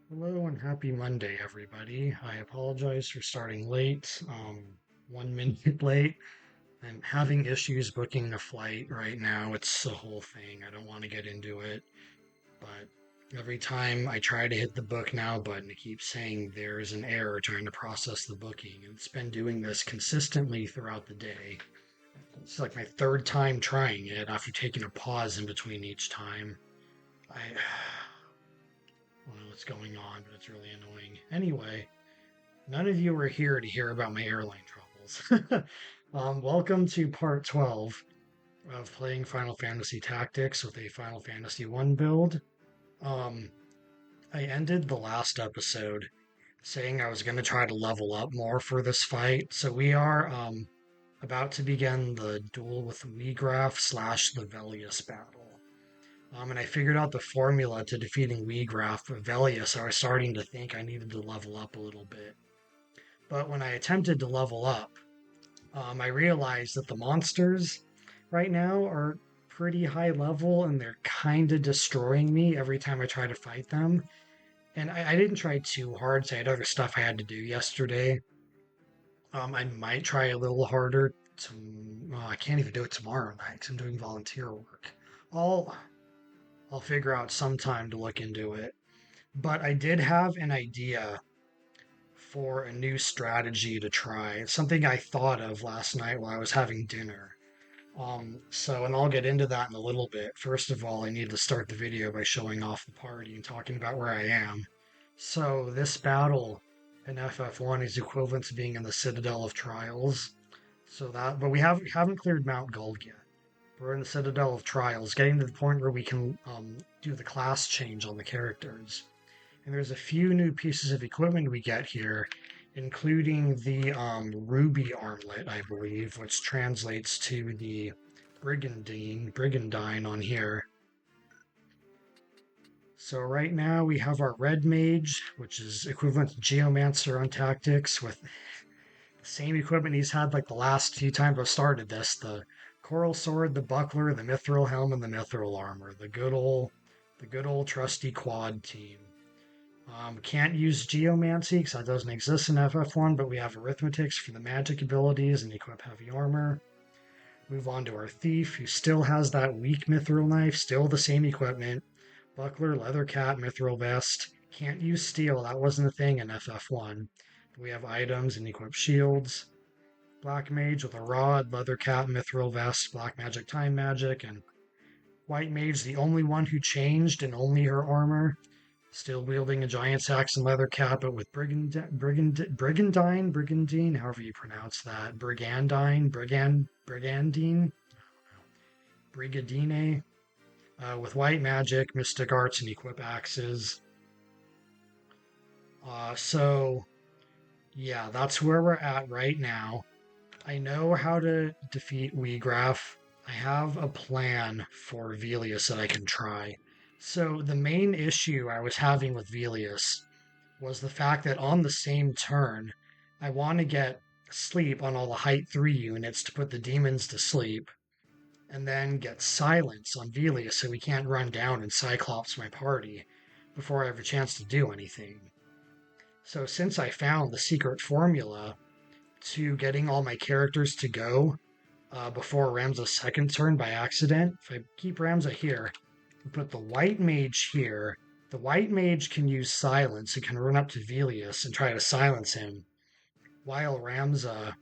Hello and happy Monday, everybody. I apologize for starting late, 1 minute late. I'm having issues booking a flight right now. It's a whole thing. I don't want to get into it, but every time I try to hit the book now button, it keeps saying there's an error trying to process the booking. And it's been doing this consistently throughout the day. It's like my third time trying it after taking a pause in between each time. I don't know what's going on, but it's really annoying. Anyway, none of you are here to hear about my airline troubles. Welcome to part 12 of playing Final Fantasy Tactics with a Final Fantasy 1 build. Um, I ended the last episode saying I was going to try to level up more for this fight. So we are about to begin the duel with Weegraf slash the Velius battle. And I figured out the formula to defeating Weegraf with Velius. I was starting to think I needed to level up a little bit. But when I attempted to level up, I realized that the monsters right now are pretty high level and they're kind of destroying me every time I try to fight them. And I didn't try too hard, so I had other stuff I had to do yesterday. I might try a little harder. I can't even do it tomorrow night 'cause I'm doing volunteer work. I'll I'll figure out some time to look into it. But I did have an idea for a new strategy to try. It's something I thought of last night while I was having dinner. And I'll get into that in a little bit. First of all, I need to start the video by showing off the party and talking about where I am. So this battle in FF1 is equivalent to being in the Citadel of Trials. But we haven't cleared Mount Gold yet. We're in the Citadel of Trials, getting to the point where we can do the class change on the characters. And there's a few new pieces of equipment we get here, including the ruby armlet, I believe, which translates to the brigandine on here. So right now we have our red mage, which is equivalent to geomancer on tactics, with the same equipment he's had like the last few times I've started this: the coral sword, the buckler, the mithril helm, and the mithril armor. The good old trusty quad team. Can't use Geomancy because that doesn't exist in FF1, but we have Arithmetics for the magic abilities and equip heavy armor. Move on to our Thief, who still has that weak Mithril Knife, still the same equipment. Buckler, Leather Cat, Mithril Vest. Can't use Steel, that wasn't a thing in FF1. We have items and equip shields. Black Mage with a Rod, Leather Cat, Mithril Vest, Black Magic, Time Magic, and White Mage, the only one who changed and only her armor. Still wielding a giant axe and leather cap, but with brigandine, however you pronounce that, brigandine, brigadine, with white magic, mystic arts, and equip axes. So yeah, that's where we're at right now. I know how to defeat Weegraf. I have a plan for Velius that I can try. So the main issue I was having with Velius was the fact that on the same turn, I want to get sleep on all the height 3 units to put the demons to sleep, and then get silence on Velius so we can't run down and Cyclops my party before I have a chance to do anything. So since I found the secret formula to getting all my characters to go before Ramza's second turn by accident, if I keep Ramza here, put the white mage here. The white mage can use silence and can run up to Velius and try to silence him, while Ramza,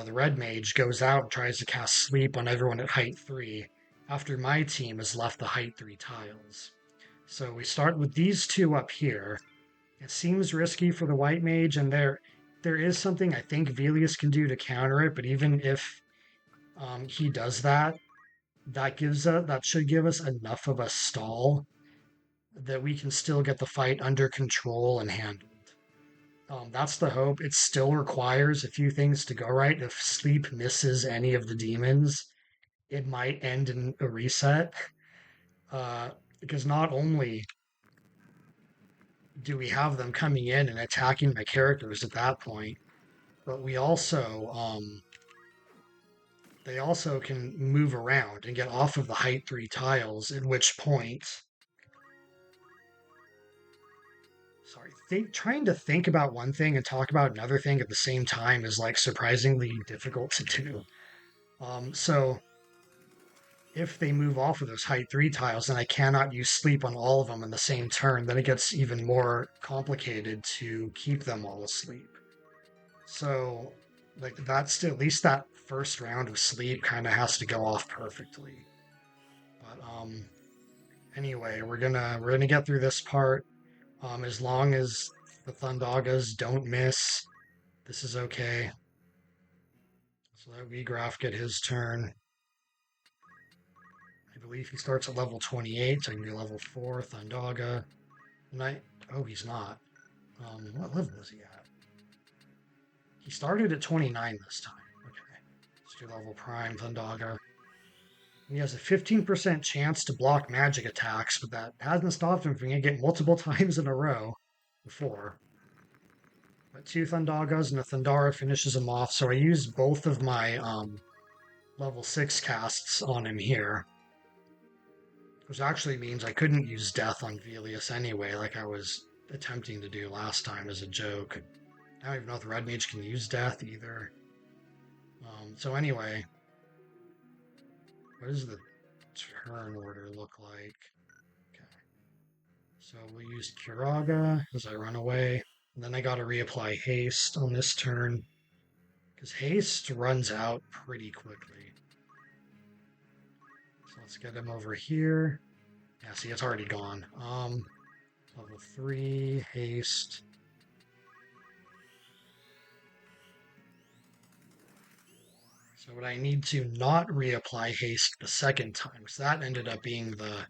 the red mage, goes out and tries to cast sleep on everyone at height 3 after my team has left the height 3 tiles. So we start with these two up here. It seems risky for the white mage, and there is something I think Velius can do to counter it, but even if he does that, that should give us enough of a stall that we can still get the fight under control and handled. That's the hope. It still requires a few things to go right. If sleep misses any of the demons, it might end in a reset. Because not only do we have them coming in and attacking my characters at that point, but they also can move around and get off of the height 3 tiles, at which point trying to think about one thing and talk about another thing at the same time is like surprisingly difficult to do. So if they move off of those height 3 tiles and I cannot use sleep on all of them in the same turn, then it gets even more complicated to keep them all asleep. So, like, that's at least that first round of sleep kind of has to go off perfectly. But anyway, we're gonna get through this part. As long as the Thundagas don't miss, this is okay. So let Weegraf get his turn. I believe he starts at level 28, so I can do level 4, Thundaga. Oh, he's not. What level is he at? He started at 29 this time. Okay. Let's do level Prime, Thundaga. He has a 15% chance to block magic attacks, but that hasn't stopped him from getting multiple times in a row before. But 2 Thundagas and a Thundara finishes him off, so I used both of my level 6 casts on him here. Which actually means I couldn't use Death on Velius anyway, like I was attempting to do last time as a joke. I don't even know if the Red Mage can use Death either. So anyway, what does the turn order look like? Okay. So we'll use Kiraga as I run away. And then I gotta reapply Haste on this turn. Because Haste runs out pretty quickly. So let's get him over here. Yeah, see, it's already gone. Level 3, Haste. So what I need to not reapply haste the second time, because that ended up being the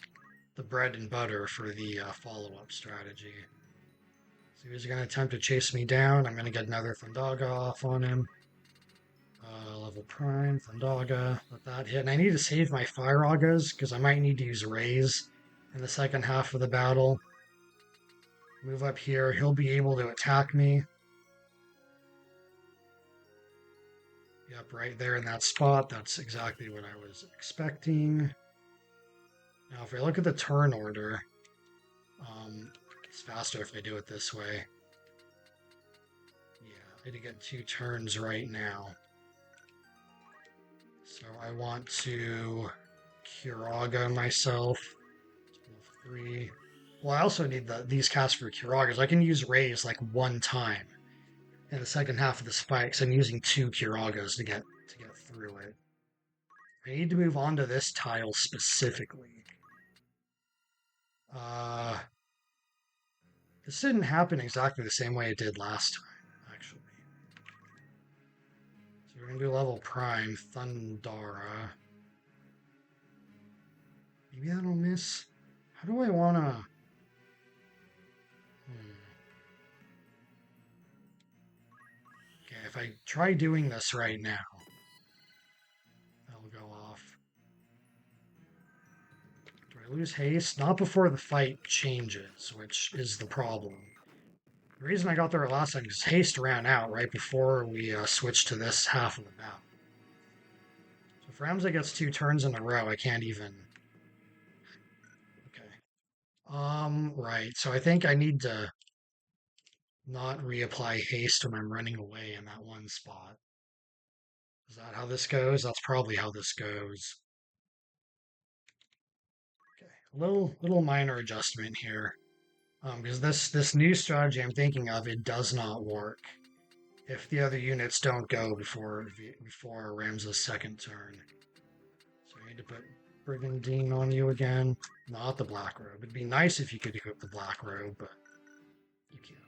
bread and butter for the follow-up strategy. So he's going to attempt to chase me down. I'm going to get another Thundaga off on him. Level Prime, Thundaga, let that hit. And I need to save my Fire Agas, because I might need to use Raise in the second half of the battle. Move up here. He'll be able to attack me. Yep, right there in that spot. That's exactly what I was expecting. Now, if I look at the turn order, it's faster if I do it this way. Yeah, I need to get 2 turns right now. So I want to Kiraga myself. 3. Well, I also need these casts for Kiragas. I can use Raise like 1 time in the second half of this fight because I'm using 2 Kiragas to get through it. I need to move on to this tile specifically. This didn't happen exactly the same way it did last time, actually. So we're going to do level Prime, Thundara. Maybe that'll miss. How do I want to... Okay, if I try doing this right now, that'll go off. Do I lose haste? Not before the fight changes, which is the problem. The reason I got there last time is haste ran out right before we switched to this half of the battle. So if Ramsay gets 2 turns in a row, I can't even... Okay. Right. So I think I need to not reapply haste when I'm running away in that one spot. Is that how this goes? That's probably how this goes. Okay. A little minor adjustment here. Because this new strategy I'm thinking of, it does not work if the other units don't go before Ramses' second turn. So I need to put Brigandine on you again. Not the Black Robe. It'd be nice if you could equip the Black Robe, but you can't.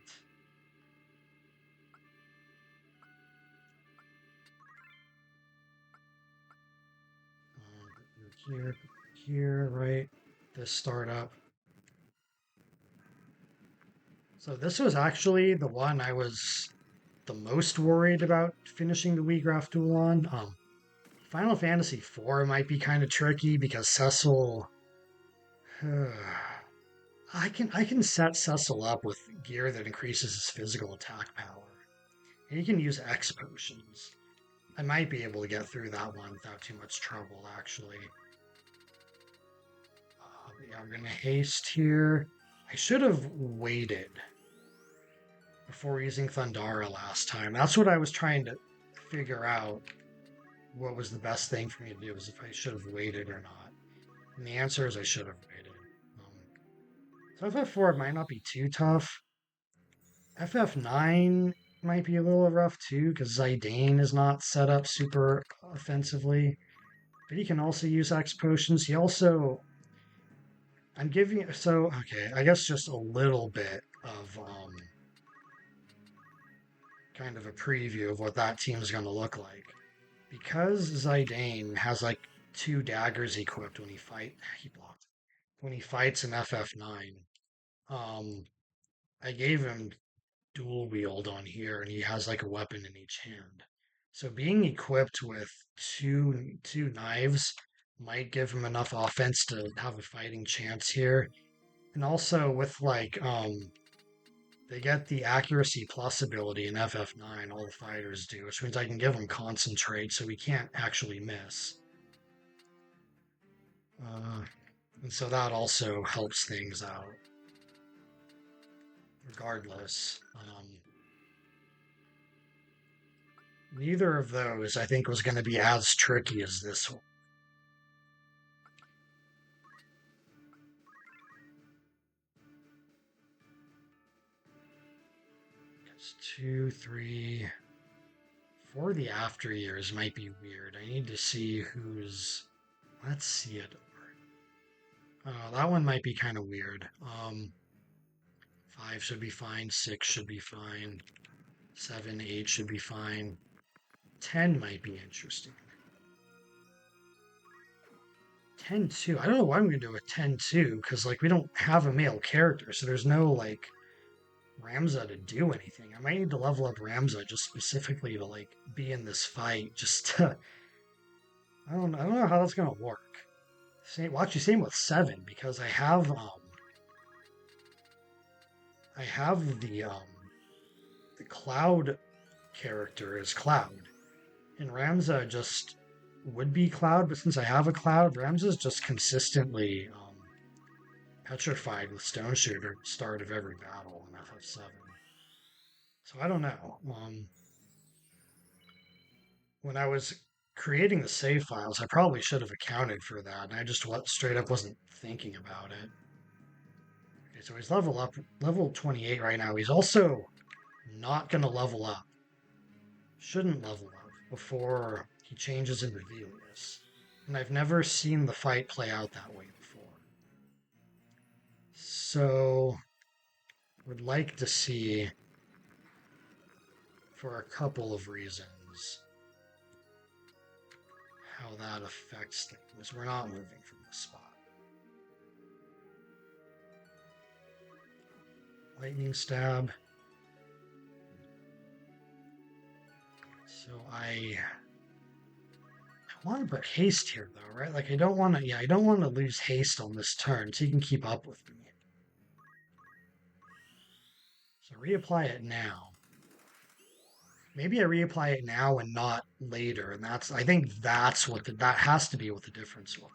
Here, right? This startup. So this was actually the one I was the most worried about finishing the Weegraf duel on. Final Fantasy IV might be kind of tricky because Cecil. I can set Cecil up with gear that increases his physical attack power. And he can use X potions. I might be able to get through that one without too much trouble, actually. Yeah, I'm gonna haste here. I should have waited before using Thundara last time. That's what I was trying to figure out what was the best thing for me to do, is if I should have waited or not. And the answer is I should have waited. So FF4 might not be too tough. FF9 might be a little rough too, because Zidane is not set up super offensively. But he can also use X potions. He also, I'm giving, so, okay, I guess just a little bit of kind of a preview of what that team is going to look like. Because Zidane has like two daggers equipped when he blocked, when he fights in FF9. Um, I gave him dual wield on here, and he has like a weapon in each hand. So being equipped with two knives might give him enough offense to have a fighting chance here. And also with like they get the accuracy plus ability in FF9, all the fighters do, which means I can give him concentrate so he can't actually miss. And so that also helps things out. Regardless, neither of those I think was going to be as tricky as this one. It's 2, 3, 4. The after years might be weird. I need to see who's. Let's see it. That one might be kind of weird. 5 should be fine. 6 should be fine. 7, 8 should be fine. 10 might be interesting. 10 2. I don't know why I'm going to do a 10 2 because like we don't have a male character, so there's no like Ramza to do anything. I might need to level up Ramza just specifically to like be in this fight. Just to, I don't know how that's gonna work. Same, well, actually, same with 7 because I have the Cloud character is Cloud, and Ramza just would be Cloud, but since I have a Cloud, Ramza's just consistently petrified with Stone Shooter at the start of every battle in FF7. So I don't know. When I was creating the save files, I probably should have accounted for that, and I just straight up wasn't thinking about it. Okay, so he's level 28 right now. He's also not going to level up. Shouldn't level up before he changes into Velius. And I've never seen the fight play out that way before. So, would like to see, for a couple of reasons, how that affects things. We're not moving from this spot. Lightning stab. So I want to put haste here though, right? Like I don't want to, yeah, I don't want to lose haste on this turn so you can keep up with me. So reapply it now. Maybe I reapply it now and not later, and I think that's what that has to be what the difference was.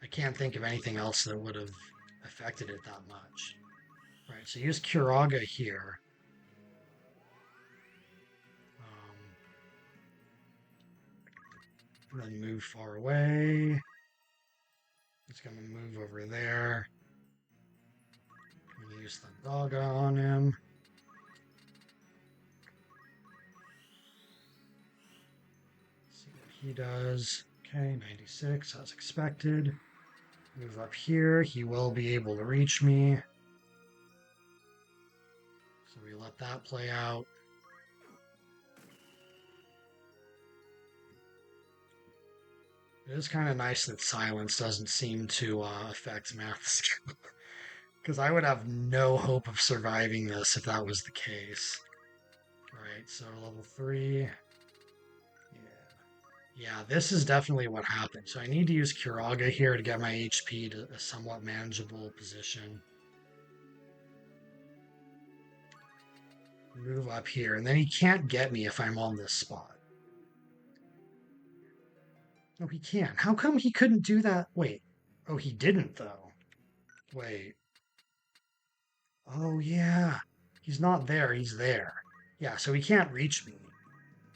I can't think of anything else that would have affected it that much. Right, so use Kuraga here. Then move far away. It's going to move over there. I'm going to use the Daga on him. See what he does. Okay, 96 as expected. Move up here. He will be able to reach me. So we let that play out. It is kind of nice that silence doesn't seem to affect math skill. Because I would have no hope of surviving this if that was the case. Right, so level 3. Yeah. Yeah, this is definitely what happened. So I need to use Kuraga here to get my HP to a somewhat manageable position. Move up here, and then he can't get me if I'm on this spot. No, he can't. How come he couldn't do that? Wait. Oh, he didn't, though. Wait. Oh, yeah. He's not there, he's there. Yeah, so he can't reach me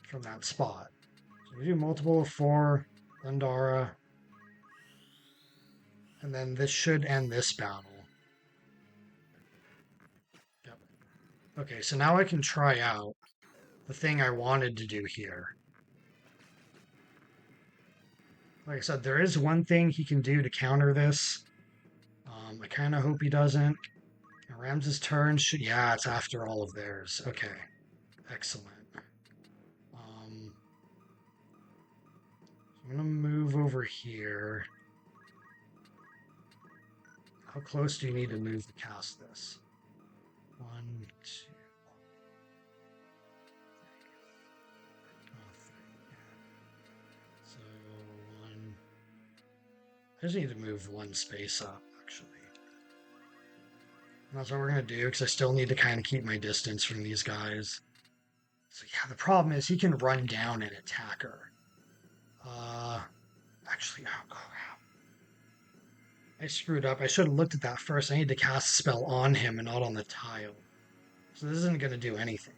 from that spot. So we do multiple of 4, Lindara, and then this should end this battle. Yep. Okay, so now I can try out the thing I wanted to do here. Like I said, there is one thing he can do to counter this. I kind of hope he doesn't. Ramses' turn should... Yeah, it's after all of theirs. Okay, excellent. I'm going to move over here. How close do you need to move to cast this? 1, 2... Oh, 3. So, 1... I just need to move 1 space up, actually. And that's what we're going to do, because I still need to kind of keep my distance from these guys. So yeah, the problem is he can run down an attacker. Actually, oh crap. I screwed up. I should have looked at that first. I need to cast a spell on him and not on the tile. So this isn't going to do anything.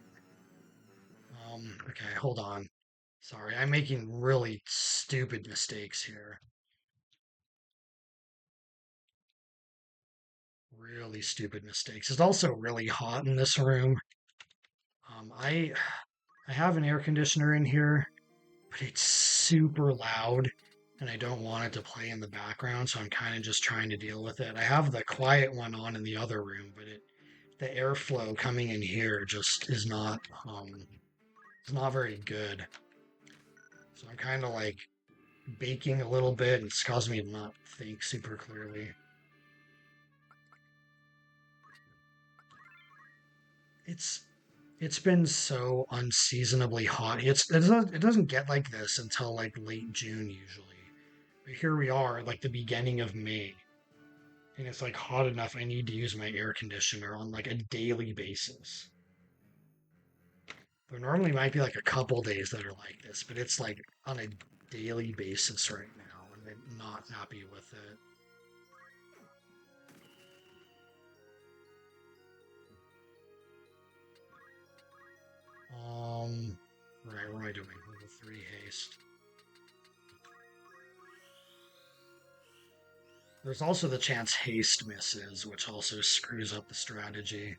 Okay, hold on. Sorry, I'm making really stupid mistakes here. Really stupid mistakes. It's also really hot in this room. I have an air conditioner in here, but it's super loud and I don't want it to play in the background, so I'm kind of just trying to deal with it. I have the quiet one on in the other room, but the airflow coming in here just is not it's not very good. So I'm kind of like baking a little bit, and it's causing me to not think super clearly. It's been so unseasonably hot. It doesn't get like this until like late June usually. But here we are, like the beginning of May. And it's like hot enough I need to use my air conditioner on like a daily basis. There normally might be like a couple days that are like this, but it's like on a daily basis right now, and I'm not happy with it. Right, what am I doing? Level 3 haste. There's also the chance haste misses, which also screws up the strategy.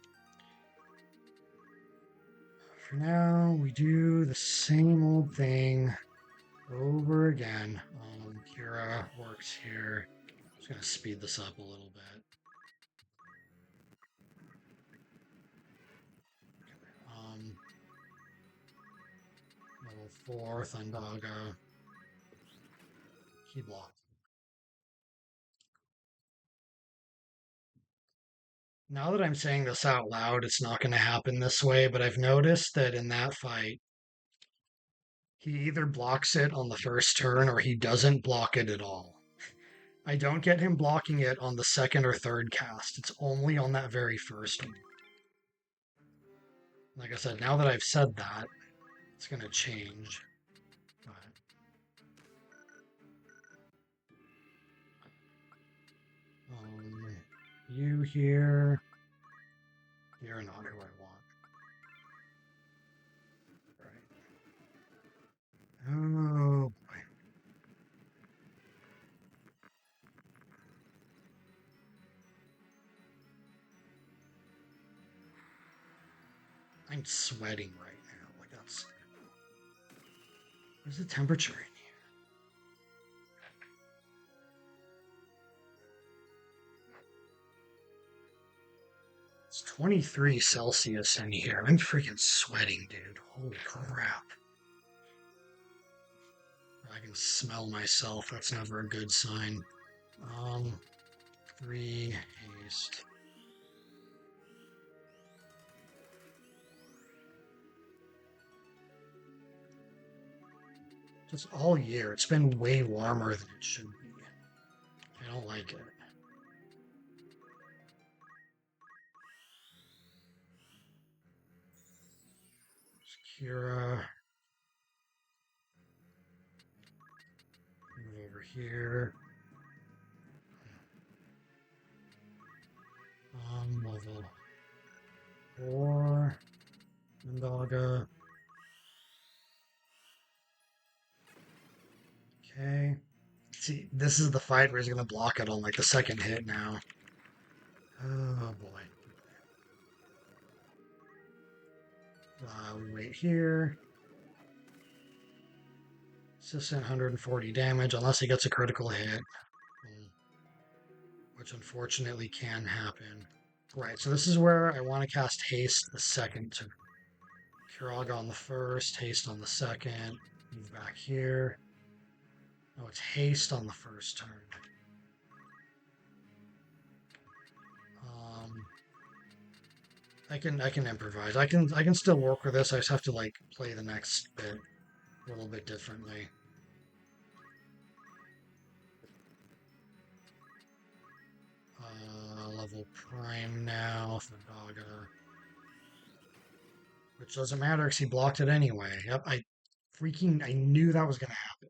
For now, we do the same old thing over again. Kira works here. I'm just going to speed this up a little bit. Level 4, Thundaga. Key block. Now that I'm saying this out loud, it's not going to happen this way, but I've noticed that in that fight, he either blocks it on the first turn or he doesn't block it at all. I don't get him blocking it on the second or third cast. It's only on that very first one. Like I said, now that I've said that, it's going to change. But you here, you're not who I want. Right. Oh, boy. I'm sweating right now. Like that's... Where's the temperature in here? It's 23 Celsius in here. I'm freaking sweating, dude. Holy crap. I can smell myself. That's never a good sign. 3 haste. Just all year, it's been way warmer than it should be. I don't like it. Kira. Move over here. Level 4. Dogga. Okay. See, this is the fight where he's gonna block it on like the second hit now. Oh boy. We wait here. Assistant 140 damage unless he gets a critical hit, which unfortunately can happen. Right, so this is where I want to cast Haste the second to Kiraga on the first, Haste on the second, move back here. Oh, it's Haste on the first turn. Um, I can improvise. I can still work with this. I just have to like play the next bit a little bit differently. Level Prime now for Dogga. Which doesn't matter because he blocked it anyway. Yep, I knew that was gonna happen.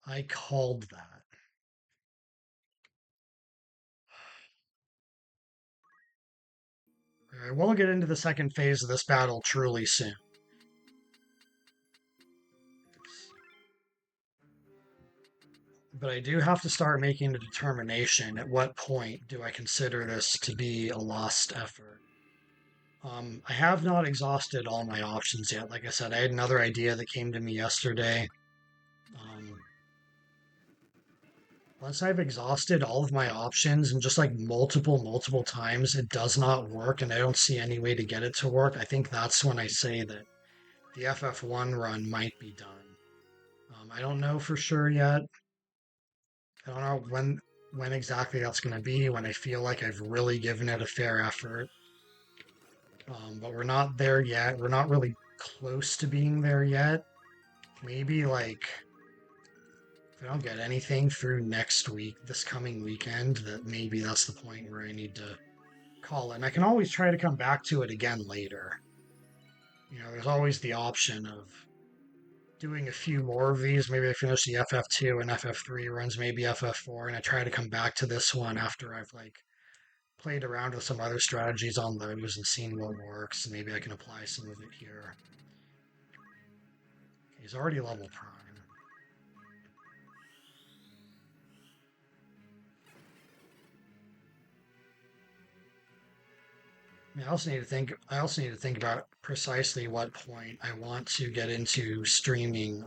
I called that. All right, we'll get into the second phase of this battle truly soon. But I do have to start making a determination at what point do I consider this to be a lost effort. I have not exhausted all my options yet. Like I said, I had another idea that came to me yesterday. Um, Once I've exhausted all of my options and just like multiple times, it does not work and I don't see any way to get it to work. I think that's when I say that the FF1 run might be done. I don't know for sure yet. I don't know when exactly that's going to be, when I feel like I've really given it a fair effort. But we're not there yet. We're not really close to being there yet. Maybe like if I don't get anything through next week, this coming weekend, that maybe that's the point where I need to call it. And I can always try to come back to it again later. There's always the option of doing a few more of these. Maybe I finish the FF2 and FF3 runs, maybe FF4, and I try to come back to this one after I've like played around with some other strategies on those and seen what works. Maybe I can apply some of it here. He's already level prime. I also need to think about precisely what point I want to get into streaming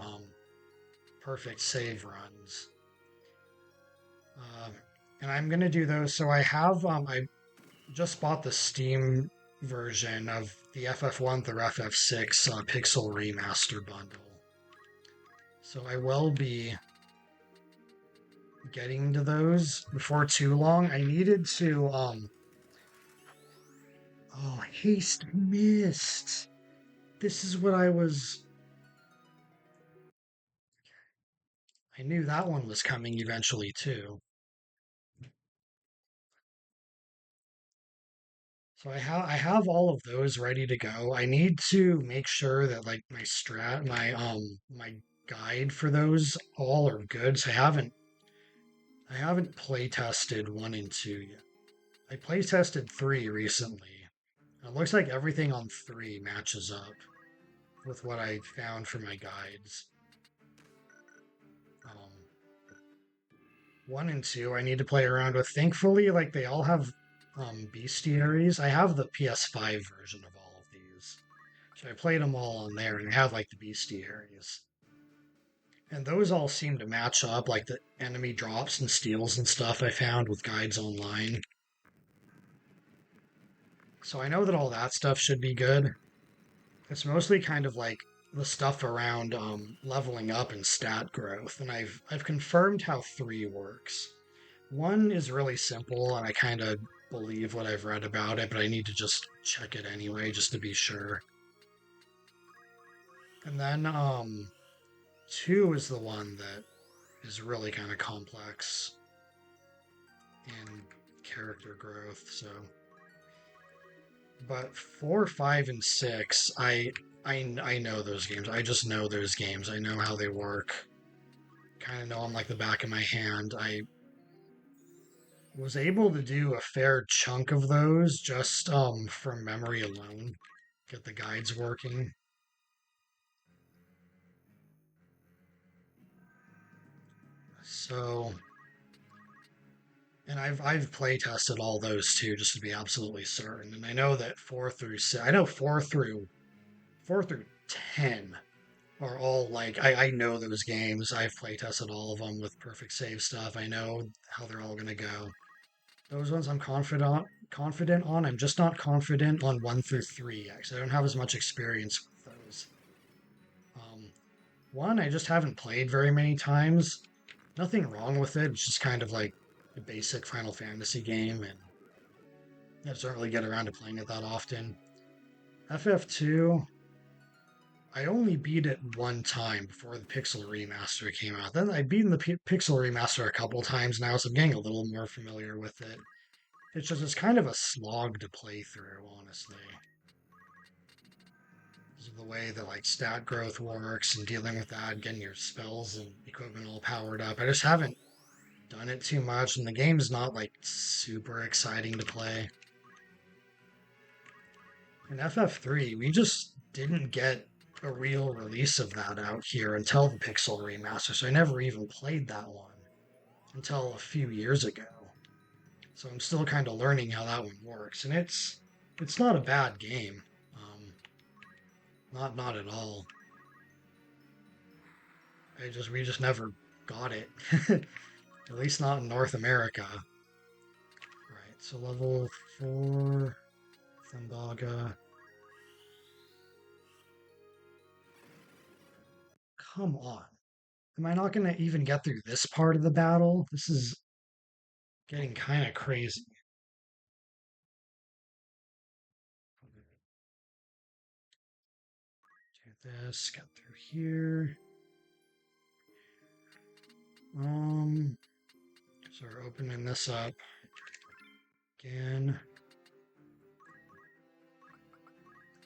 perfect save runs. And I'm gonna do those. So I just bought the Steam version of the FF1 through FF6 Pixel Remaster bundle. So I will be getting to those before too long. I needed to oh, haste missed. This is what I knew that one was coming eventually too. So I have all of those ready to go. I need to make sure that like my guide for those all are good. So I haven't play tested 1 and 2 yet. I play tested 3 recently. It looks like everything on 3 matches up with what I found for my guides. Um, 1 and 2 I need to play around with. Thankfully, like they all have bestiaries. I have the PS5 version of all of these. So I played them all on there and I have like the bestiaries. And those all seem to match up, like the enemy drops and steals and stuff I found with guides online. So I know that all that stuff should be good. It's mostly kind of like the stuff around leveling up and stat growth, and I've confirmed how 3 works. 1 is really simple, and I kind of believe what I've read about it, but I need to just check it anyway, just to be sure. And then 2 is the one that is really kind of complex in character growth. So, but 4, 5, and 6, I know those games. I just know those games. I know how they work. Kind of know them like the back of my hand. I was able to do a fair chunk of those just from memory alone. Get the guides working. So, and I've play tested all those too, just to be absolutely certain. And I know that I know four through 10 are all like I know those games. I've play tested all of them with perfect save stuff. I know how they're all gonna go. Those ones I'm confident on. I'm just not confident on 1 through 3 yet, 'cause I don't have as much experience with those. Um, One, I just haven't played very many times. Nothing wrong with it. It's just kind of like a basic Final Fantasy game, and I just don't really get around to playing it that often. FF2, I only beat it one time before the Pixel Remaster came out. Then I've beaten the Pixel Remaster a couple times now, so I'm getting a little more familiar with it. It's just it's kind of a slog to play through, honestly. Because of the way that like stat growth works and dealing with that, getting your spells and equipment all powered up. I just haven't done it too much, and the game's not like super exciting to play. In FF3, we just didn't get a real release of that out here until the Pixel Remaster, so I never even played that one until a few years ago. So I'm still kind of learning how that one works, and it's not a bad game. Not at all. We just never got it. At least not in North America. Right, so level 4, Thundaga. Come on. Am I not gonna even get through this part of the battle? This is getting kind of crazy. Do this, get through here. Um, so we're opening this up again.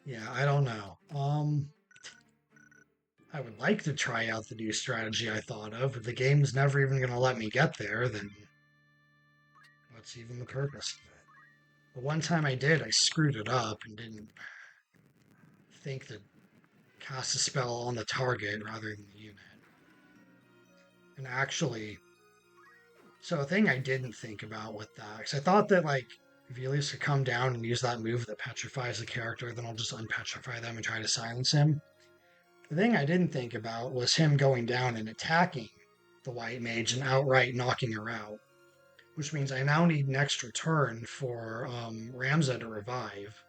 Yeah, I don't know. I would like to try out the new strategy I thought of, but the game's never even going to let me get there, then what's even the purpose of it? The one time I did, I screwed it up and didn't think to cast a spell on the target rather than the unit. And actually, so a thing I didn't think about with that, because I thought that like Velius could come down and use that move that petrifies the character, then I'll just unpetrify them and try to silence him. The thing I didn't think about was him going down and attacking the white mage and outright knocking her out, which means I now need an extra turn for Ramza to revive.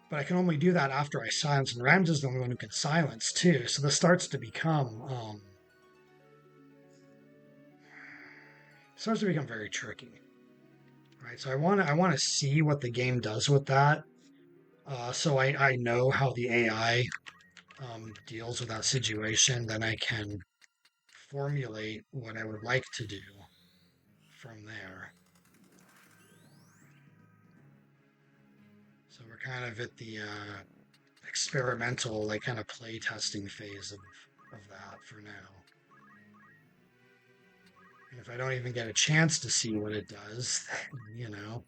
But I can only do that after I silence, and Ramza's the only one who can silence too. So this starts to become very tricky. Right, so I want to see what the game does with that, so I know how the AI deals with that situation. Then I can formulate what I would like to do from there. So we're kind of at the experimental, like kind of play testing phase of that for now. And if I don't even get a chance to see what it does, you know,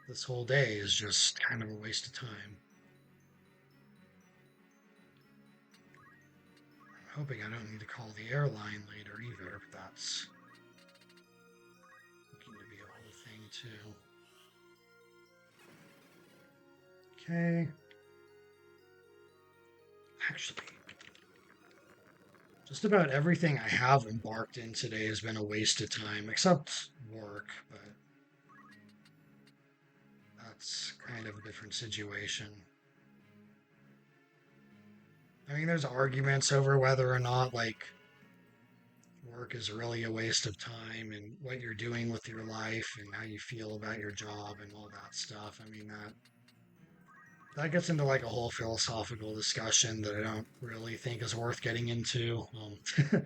this whole day is just kind of a waste of time. I'm hoping I don't need to call the airline later either, but that's looking to be a whole thing too. Okay. Actually, just about everything I have embarked in today has been a waste of time, except work, but that's kind of a different situation. I mean, there's arguments over whether or not, like, work is really a waste of time and what you're doing with your life and how you feel about your job and all that stuff. I mean, that gets into like a whole philosophical discussion that I don't really think is worth getting into. When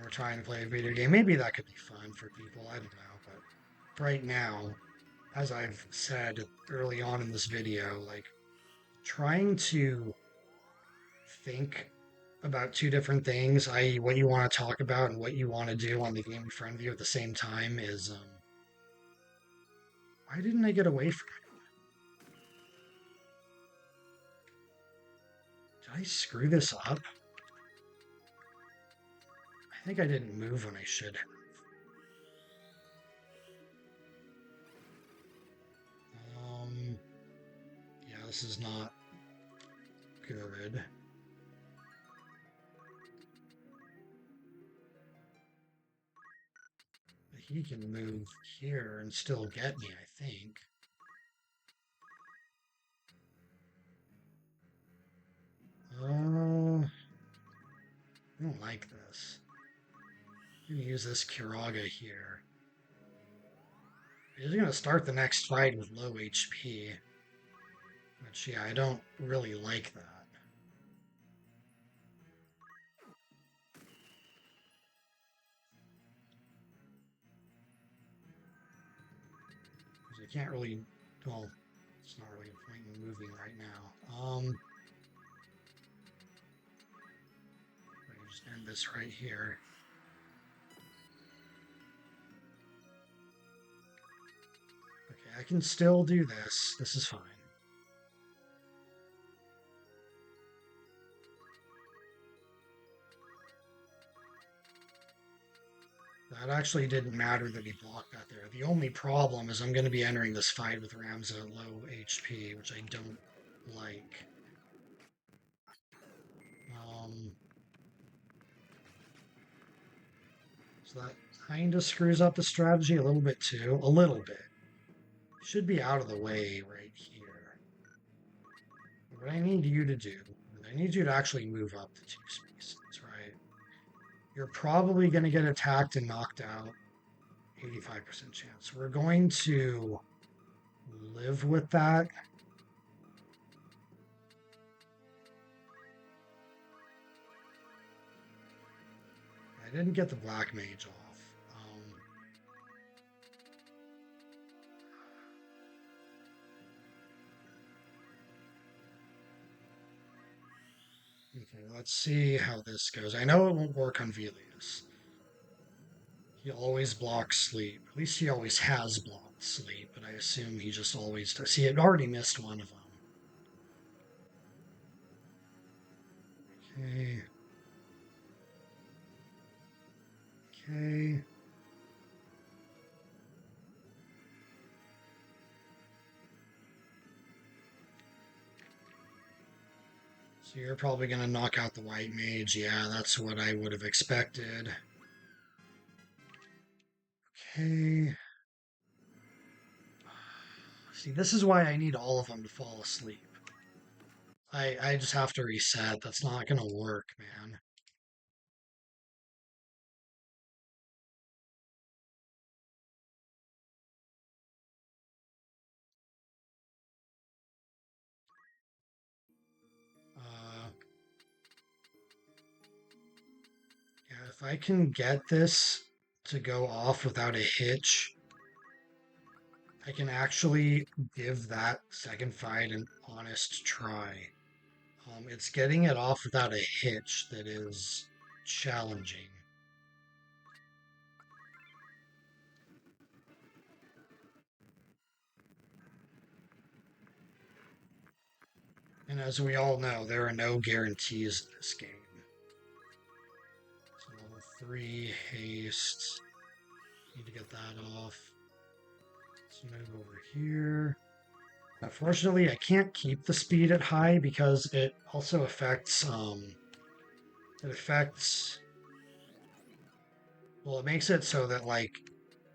we're trying to play a video game, maybe that could be fun for people. I don't know, but right now, as I've said early on in this video, like trying to think about two different things, i.e., what you want to talk about and what you want to do on the game in front of you at the same time, is why didn't I get away from it? Did I screw this up? I think I didn't move when I should have. Yeah, this is not good. He can move here and still get me, I think. I don't like this. I'm gonna use this Kiraga here. He's gonna start the next fight with low HP. Which, yeah, I don't really like that. Because I can't really, well, it's not really a point in moving right now. I can just end this right here. Okay, I can still do this. This is fine. That actually didn't matter that he blocked that there. The only problem is I'm going to be entering this fight with Ramza at low HP, which I don't like. Um, so that kind of screws up the strategy a little bit too. A little bit. Should be out of the way right here. What I need you to do, I need you to actually move up the two spaces, right? You're probably going to get attacked and knocked out. 85% chance. We're going to live with that. I didn't get the black mage off. Okay, let's see how this goes. I know it won't work on Velius. He always blocks sleep. At least he always has blocked sleep, but I assume he just always does. See, it already missed one of them. Okay. Okay. So you're probably going to knock out the white mage. Yeah, that's what I would have expected. Okay. See, this is why I need all of them to fall asleep. I just have to reset. That's not going to work, man. Uh, yeah, if I can get this to go off without a hitch, I can actually give that second fight an honest try. It's getting it off without a hitch that is challenging. And as we all know, there are no guarantees in this game. So level 3, haste. Need to get that off. Let's move over here. Unfortunately, I can't keep the speed at high because it also affects, it affects, well, it makes it so that, like,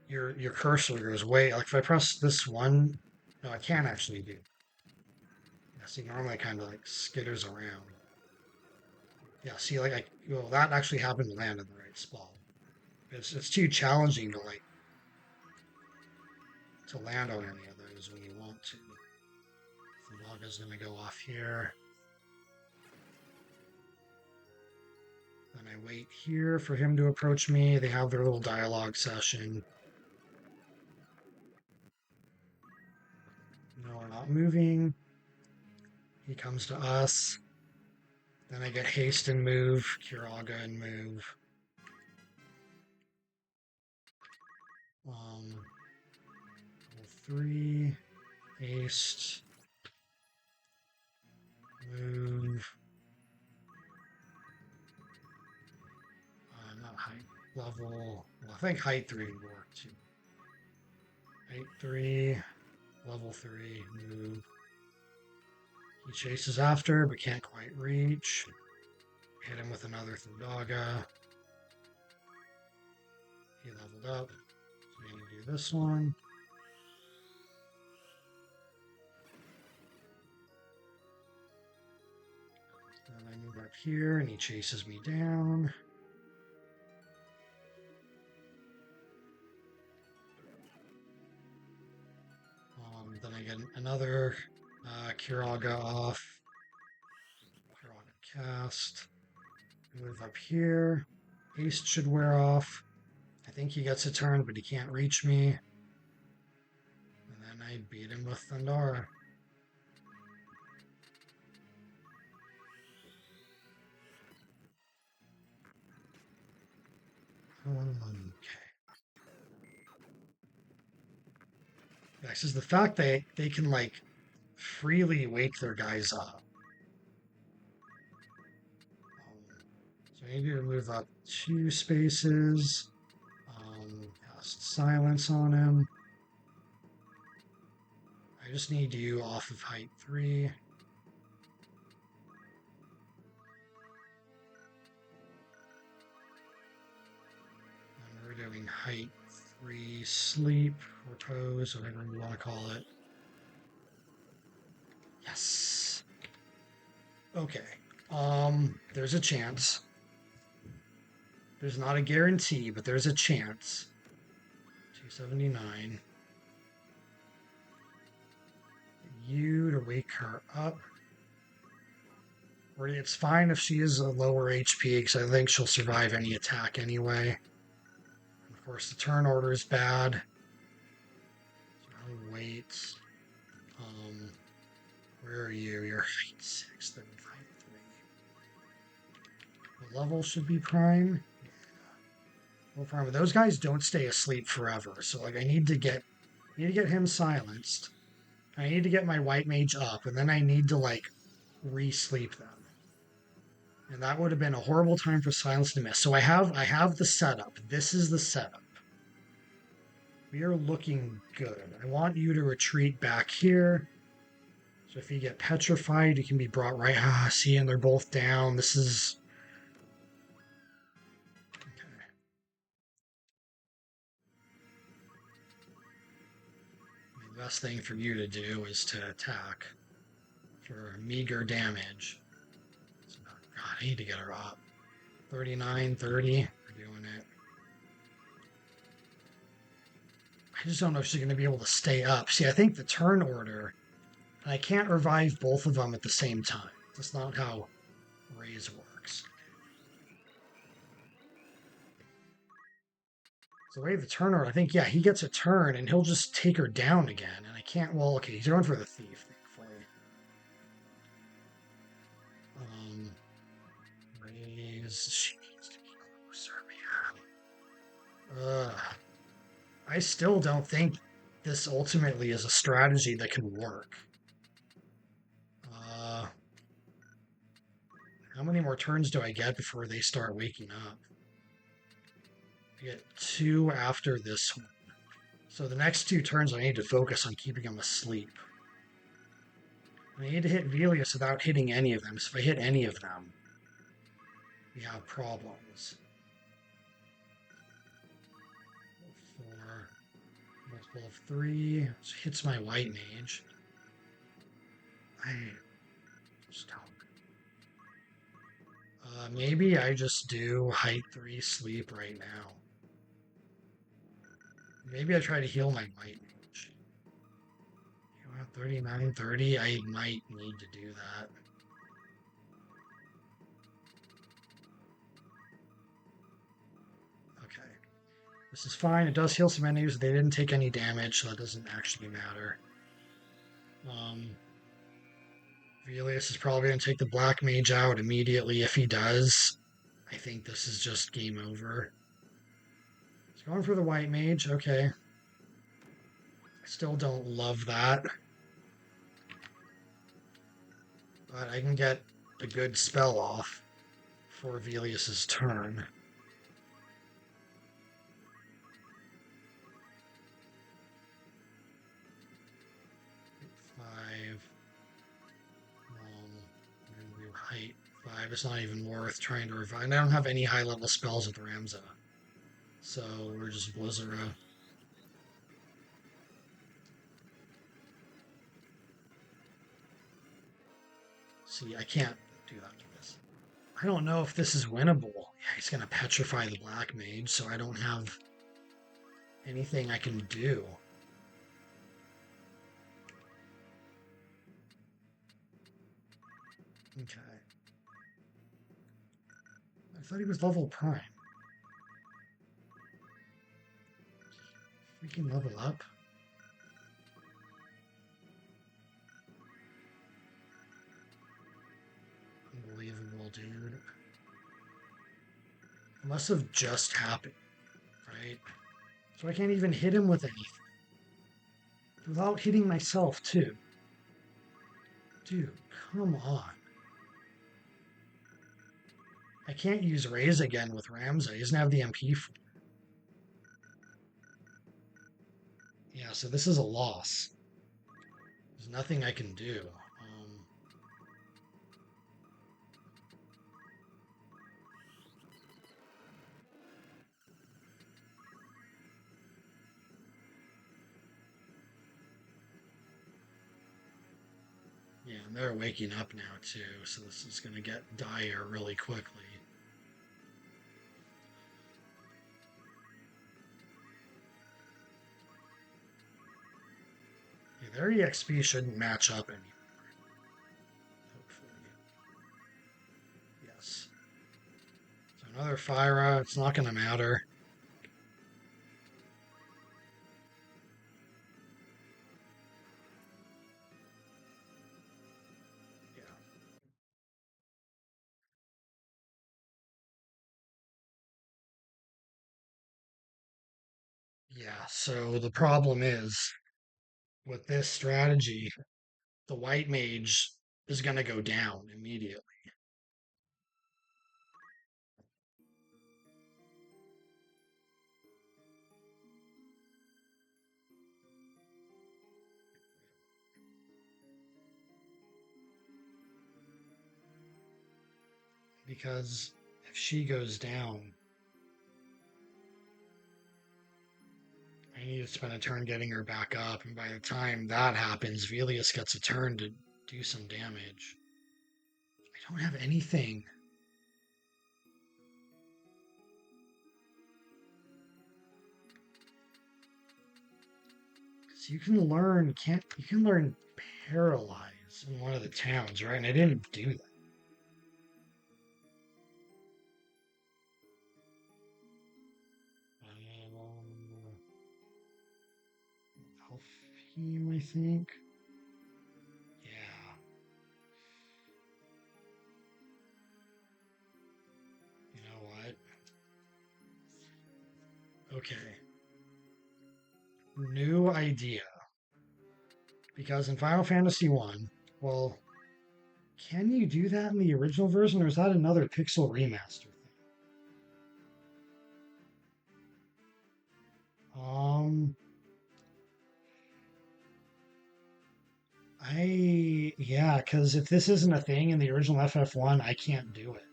your cursor goes way, like, if I press this one, no, I can't actually do. Yeah, see, normally it kind of, like, skitters around. Yeah, see, like, well, that actually happened to land in the right spot. It's too challenging to, like, to land on any of those when you want to. The log is going to go off here. Then I wait here for him to approach me. They have their little dialogue session. No, we're not moving. He comes to us. Then I get haste and move, Kiraga and move. Level 3, haste, move. Not height, level. Well, I think height 3 would work too. Height 3, level 3, move. He chases after, but can't quite reach. Hit him with another Thundaga. He leveled up. So I'm going to do this one. Then I move up here, and he chases me down. Then I get another Kiraga off. Kiraga cast. Move up here. Haste should wear off. I think he gets a turn, but he can't reach me. And then I beat him with Thundara. Okay. Next is the fact that they can like freely wake their guys up. So I need to move up 2 spaces. Cast silence on him. I just need you off of height 3. And we're doing height 3 sleep or pose, whatever you want to call it. Yes. Okay. There's a chance. There's not a guarantee, but there's a chance. 279. You to wake her up. Or it's fine if she is a lower HP, because I think she'll survive any attack anyway. Of course, the turn order is bad. So I'll wait. Where are you? You're height 6, then height 3. The level should be prime. Yeah. Well, prime. But those guys don't stay asleep forever. So like I need to get him silenced. I need to get my white mage up, and then I need to like re-sleep them. And that would have been a horrible time for silence to miss. So I have the setup. This is the setup. We are looking good. I want you to retreat back here. So if you get petrified, you can be brought right. See, and they're both down. This is okay. The best thing for you to do is to attack for meager damage. God, I need to get her up. 39, 30. We're doing it. I just don't know if she's going to be able to stay up. See, I think the turn order, and I can't revive both of them at the same time. That's not how Raise works. So the way the turn order, I think, yeah, he gets a turn, and he'll just take her down again. And I can't, well, okay, he's going for the thief, thankfully. Raise, she needs to be closer, man. I still don't think this ultimately is a strategy that can work. How many more turns do I get before they start waking up? I get 2 after this one. So the next 2 turns I need to focus on keeping them asleep. I need to hit Velius without hitting any of them. So if I hit any of them, we have problems. 4, multiple of 3, so hits my white mage. I just don't. Maybe I just do height 3 sleep right now. Maybe I try to heal my white mage. 39, 30, I might need to do that. Okay. This is fine. It does heal some enemies. They didn't take any damage, so that doesn't actually matter. Velius is probably going to take the Black Mage out immediately. If he does, I think this is just game over. He's going for the White Mage. Okay. Still don't love that. But I can get a good spell off for Velius's turn. Five. Height 5. It's not even worth trying to revive. And I don't have any high level spells with Ramza. So we're just Blizzara. See, I can't do that to this. I don't know if this is winnable. Yeah, he's going to petrify the Black Mage, so I don't have anything I can do. Okay. I thought he was level prime. Freaking level up. Unbelievable, dude. It must have just happened, right? So I can't even hit him with anything. Without hitting myself, too. Dude, come on. I can't use Raise again with Ramza. He doesn't have the MP for. Yeah, so this is a loss. There's nothing I can do. Yeah, and they're waking up now too, so this is going to get dire really quickly. Yeah, their EXP shouldn't match up anymore. Hopefully. Yes. So another Fyra, it's not going to matter. Yeah. Yeah, so the problem is with this strategy, the White Mage is going to go down immediately. Because if she goes down, I need to spend a turn getting her back up, and by the time that happens, Velius gets a turn to do some damage. I don't have anything. So you can learn paralyze in one of the towns, right? And I didn't do that. Alfheim, I think. Yeah. You know what? Okay. New idea. Because in Final Fantasy 1, well, can you do that in the original version, or is that another pixel remaster thing? Um, yeah, because if this isn't a thing in the original FF1, I can't do it.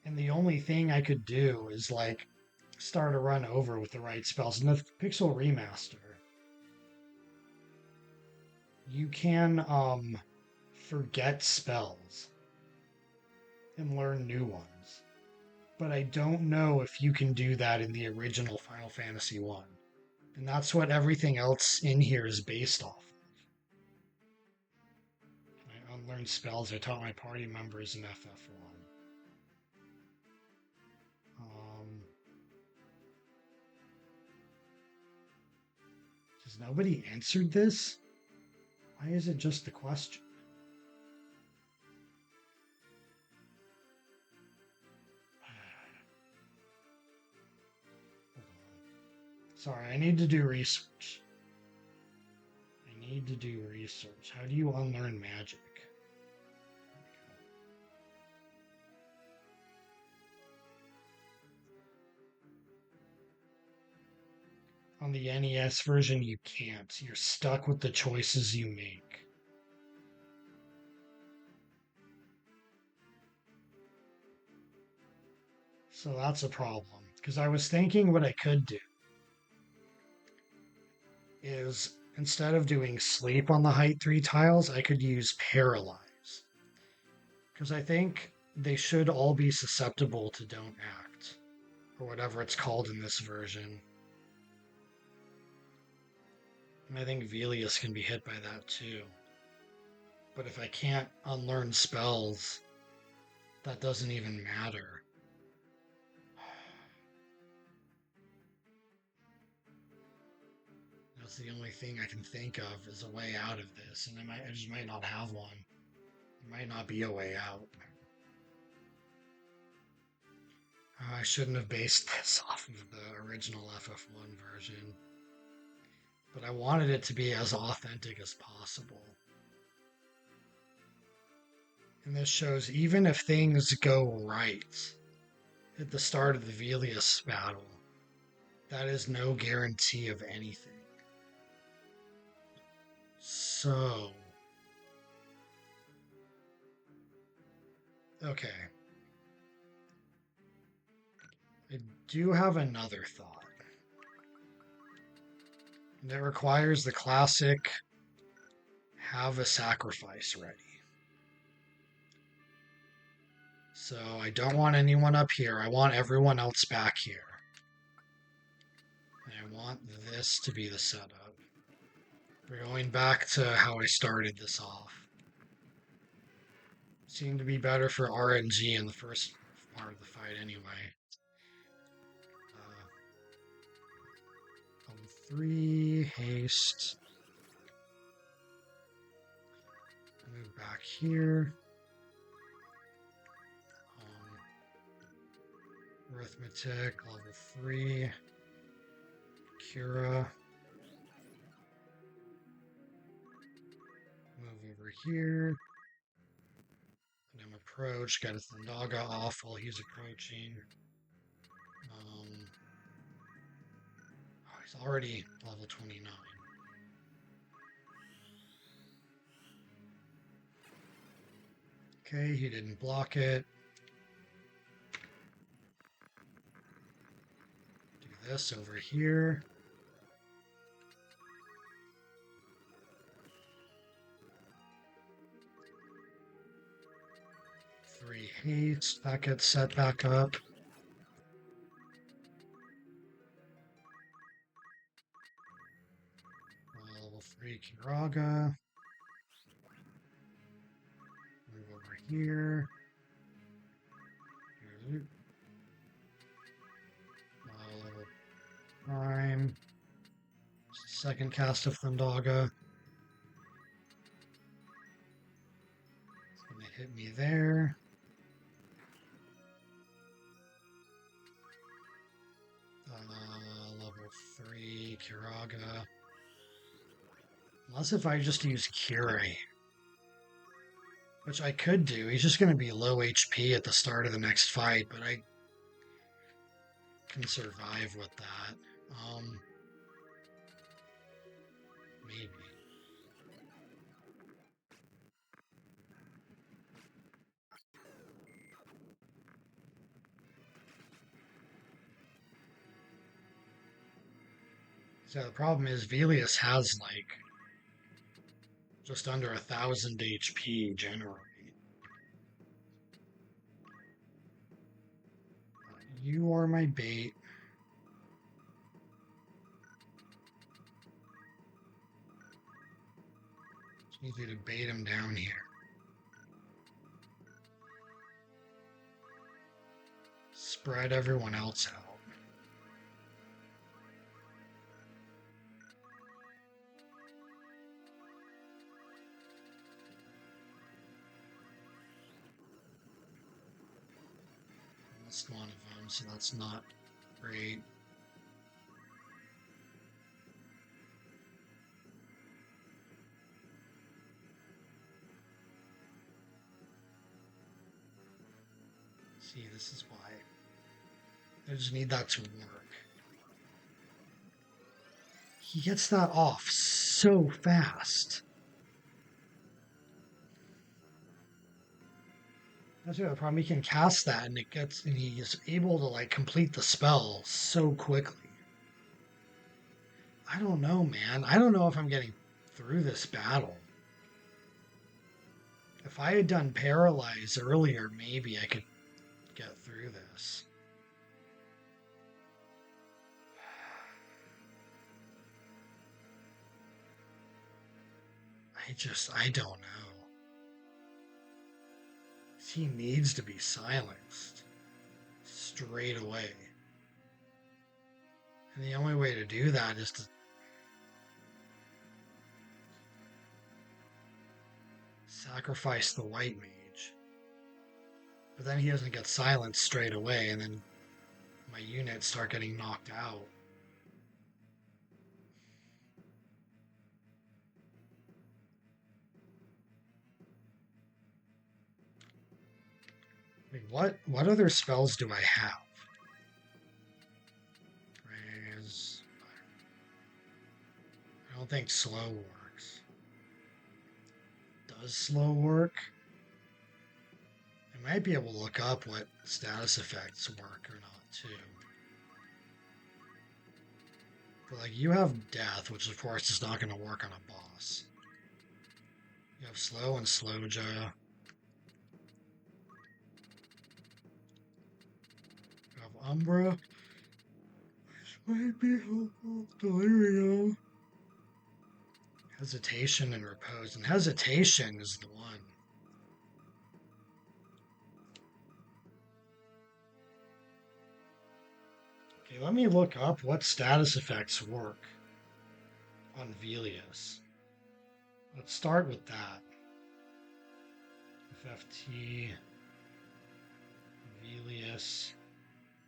And the only thing I could do is like start a run over with the right spells. In the Pixel Remaster, you can forget spells and learn new ones. But I don't know if you can do that in the original Final Fantasy 1. And that's what everything else in here is based off. I unlearned spells I taught my party members in FF1. Has nobody answered this? Why is it just a question? Sorry, I need to do research. I need to do research. How do you unlearn magic? On the NES version, you can't. You're stuck with the choices you make. So that's a problem. Because I was thinking what I could do is instead of doing sleep on the height 3 tiles, I could use paralyze. Because I think they should all be susceptible to don't act, or whatever it's called in this version. And I think Velius can be hit by that too. But if I can't unlearn spells, that doesn't even matter. That's the only thing I can think of as a way out of this, and I just might not have one. There might not be a way out. I shouldn't have based this off of the original FF1 version, but I wanted it to be as authentic as possible. And this shows even if things go right at the start of the Velius battle, that is no guarantee of anything. So, okay. I do have another thought. And it requires the classic have a sacrifice ready. So I don't want anyone up here. I want everyone else back here. And I want this to be the setup. We're going back to how I started this off. Seemed to be better for RNG in the first part of the fight anyway. 3, haste. Move back here. Arithmetic, level 3. Cura. Move over here. Let him approach, get a Thundaga off while he's approaching. Oh, he's already level 29. Okay, he didn't block it. Do this over here. Three haste, that gets set back up. Level 3 Kiraga. Move over here. Level Prime. Second cast of Thundaga. It's gonna hit me there. Level 3 Kiraga. Unless if I just use Curie. Which I could do. He's just going to be low HP at the start of the next fight, but I can survive with that. Maybe. So the problem is Velius has like just under 1,000 HP generally. You are my bait. Just need you to bait him down here. Spread everyone else out. One of them, so that's not great. See, this is why. I just need that to work. He gets that off so fast. That's the problem. He can cast that, and he is able to like complete the spell so quickly. I don't know, man. I don't know if I'm getting through this battle. If I had done Paralyze earlier, maybe I could get through this. I don't know. He needs to be silenced straight away. And the only way to do that is to sacrifice the white mage. But then he doesn't get silenced straight away, and then my units start getting knocked out. Wait, what other spells do I have? Raise. I don't think slow works. Does slow work? I might be able to look up what status effects work or not too. But like you have death, which of course is not going to work on a boss. You have slow and slowja. You have Umbra. Which might be helpful. Delirio. Hesitation and repose. And hesitation is the one. Okay, let me look up what status effects work on Velius. Let's start with that. FFT Velius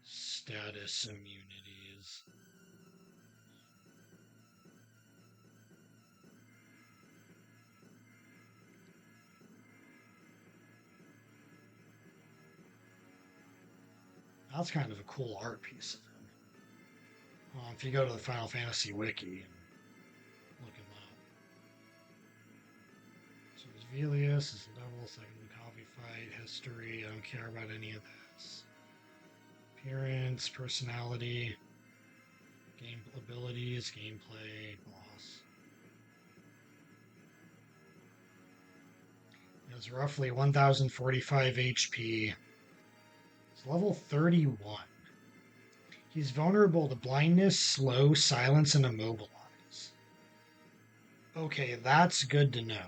status immunities. That's kind of a cool art piece of him. If you go to the Final Fantasy wiki and look him up. So there's Velius, his level, second coffee fight, history. I don't care about any of this. Appearance, personality, game abilities, gameplay, boss. He has roughly 1045 HP. He's level 31. He's vulnerable to blindness, slow, silence, and immobilize. Okay, that's good to know.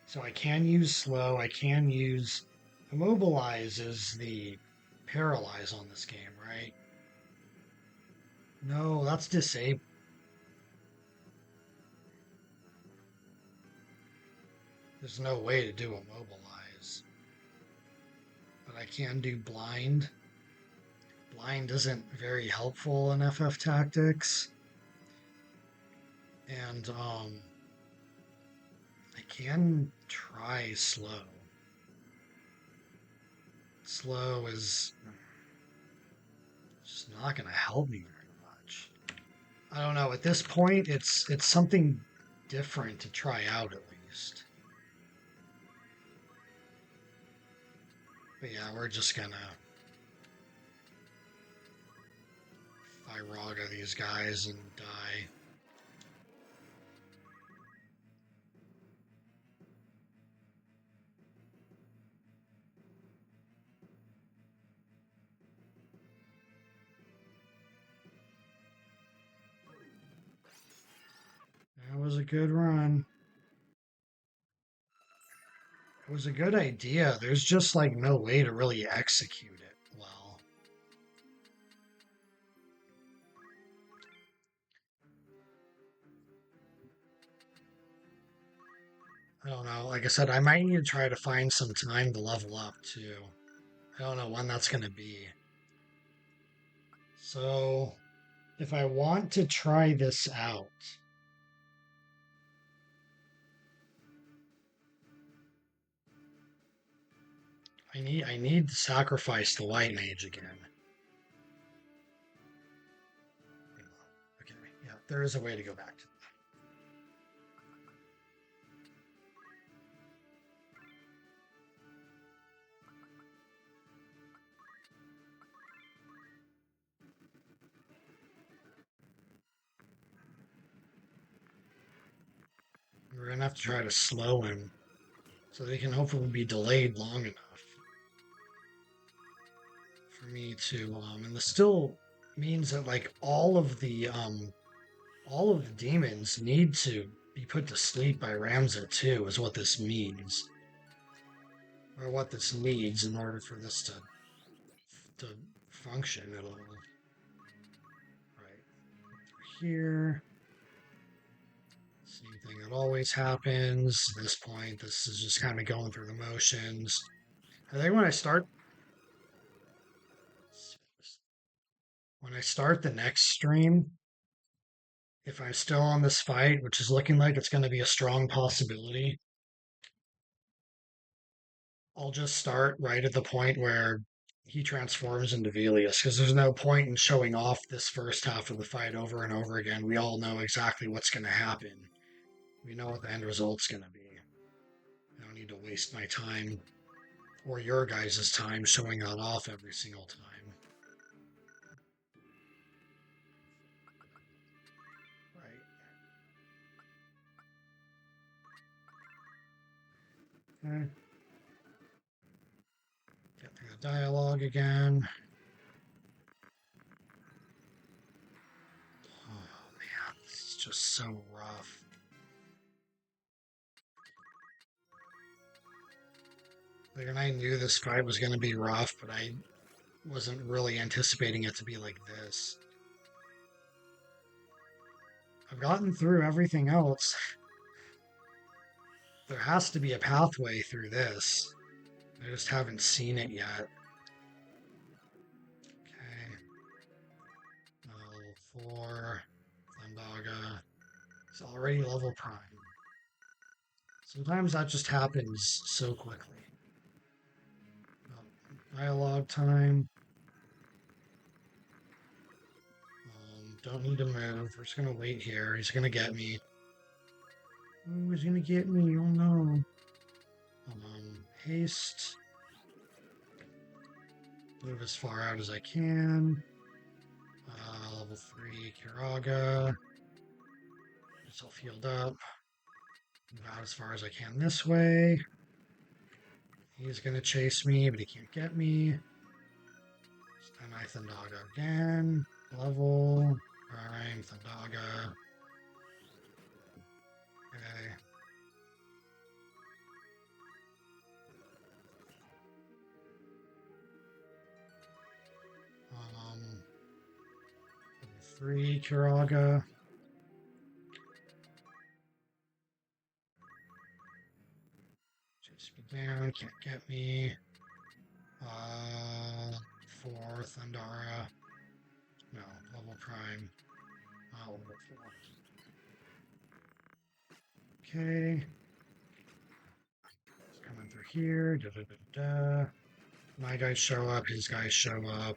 So I can use slow, I can use immobilize as the paralyze on this game, right? No, that's disabled. There's no way to do immobilize. But I can do blind. Blind isn't very helpful in FF Tactics. And I can try slow. Slow is just not going to help me very much. I don't know. At this point, it's something different to try out at least. But yeah, we're just gonna Iraga these guys and die. That was a good run. It was a good idea. There's just like no way to really execute it well. I don't know. Like I said, I might need to try to find some time to level up too. I don't know when that's going to be. So, if I want to try this out, I need to sacrifice the white mage again. Okay, yeah, there is a way to go back to that. We're gonna have to try to slow him so they can hopefully be delayed long enough for me to and this still means that like all of the demons need to be put to sleep by Ramza too, is what this means. Or what this needs in order for this to function at all. Right here. Same thing that always happens. At this point, this is just kind of going through the motions. I think when I start the next stream, if I'm still on this fight, which is looking like it's going to be a strong possibility, I'll just start right at the point where he transforms into Velius, because there's no point in showing off this first half of the fight over and over again. We all know exactly what's going to happen. We know what the end result's going to be. I don't need to waste my time or your guys' time showing that off every single time. Right. Okay. Get through the dialogue again. Oh man, this is just so rough. Like, and I knew this fight was going to be rough, but I wasn't really anticipating it to be like this. I've gotten through everything else. There has to be a pathway through this. I just haven't seen it yet. Okay. Level 4. Thundaga. It's already level prime. Sometimes that just happens so quickly. Dialogue time. Don't need to move. We're just gonna wait here. He's gonna get me. Oh, he's gonna get me. Oh no. Haste. Move as far out as I can. Level 3, Kiraga. Gets all healed up. Move out as far as I can this way. He's gonna chase me, but he can't get me. Then I Thundaga again. Level. Prime, Thundaga. Okay. Level 3, Kiraga. Chase me down, can't get me. 4, Thundara. No, level prime. Level 4. Okay. It's coming through here. Da, da, da, da. My guys show up, his guys show up.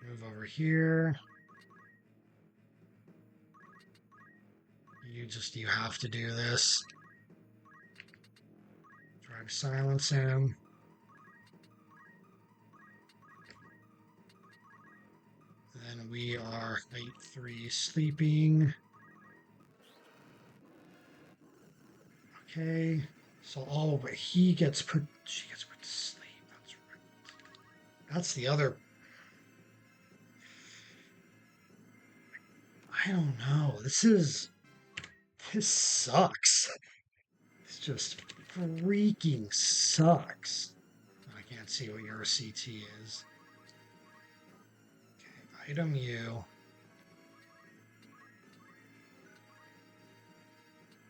Move over here. You have to do this. Try to silence him. Then we are 8-3 sleeping. Okay. So, oh, but she gets put to sleep. That's right. That's the other. I don't know. This sucks. This just freaking sucks. I can't see what your CT is. Okay, item U.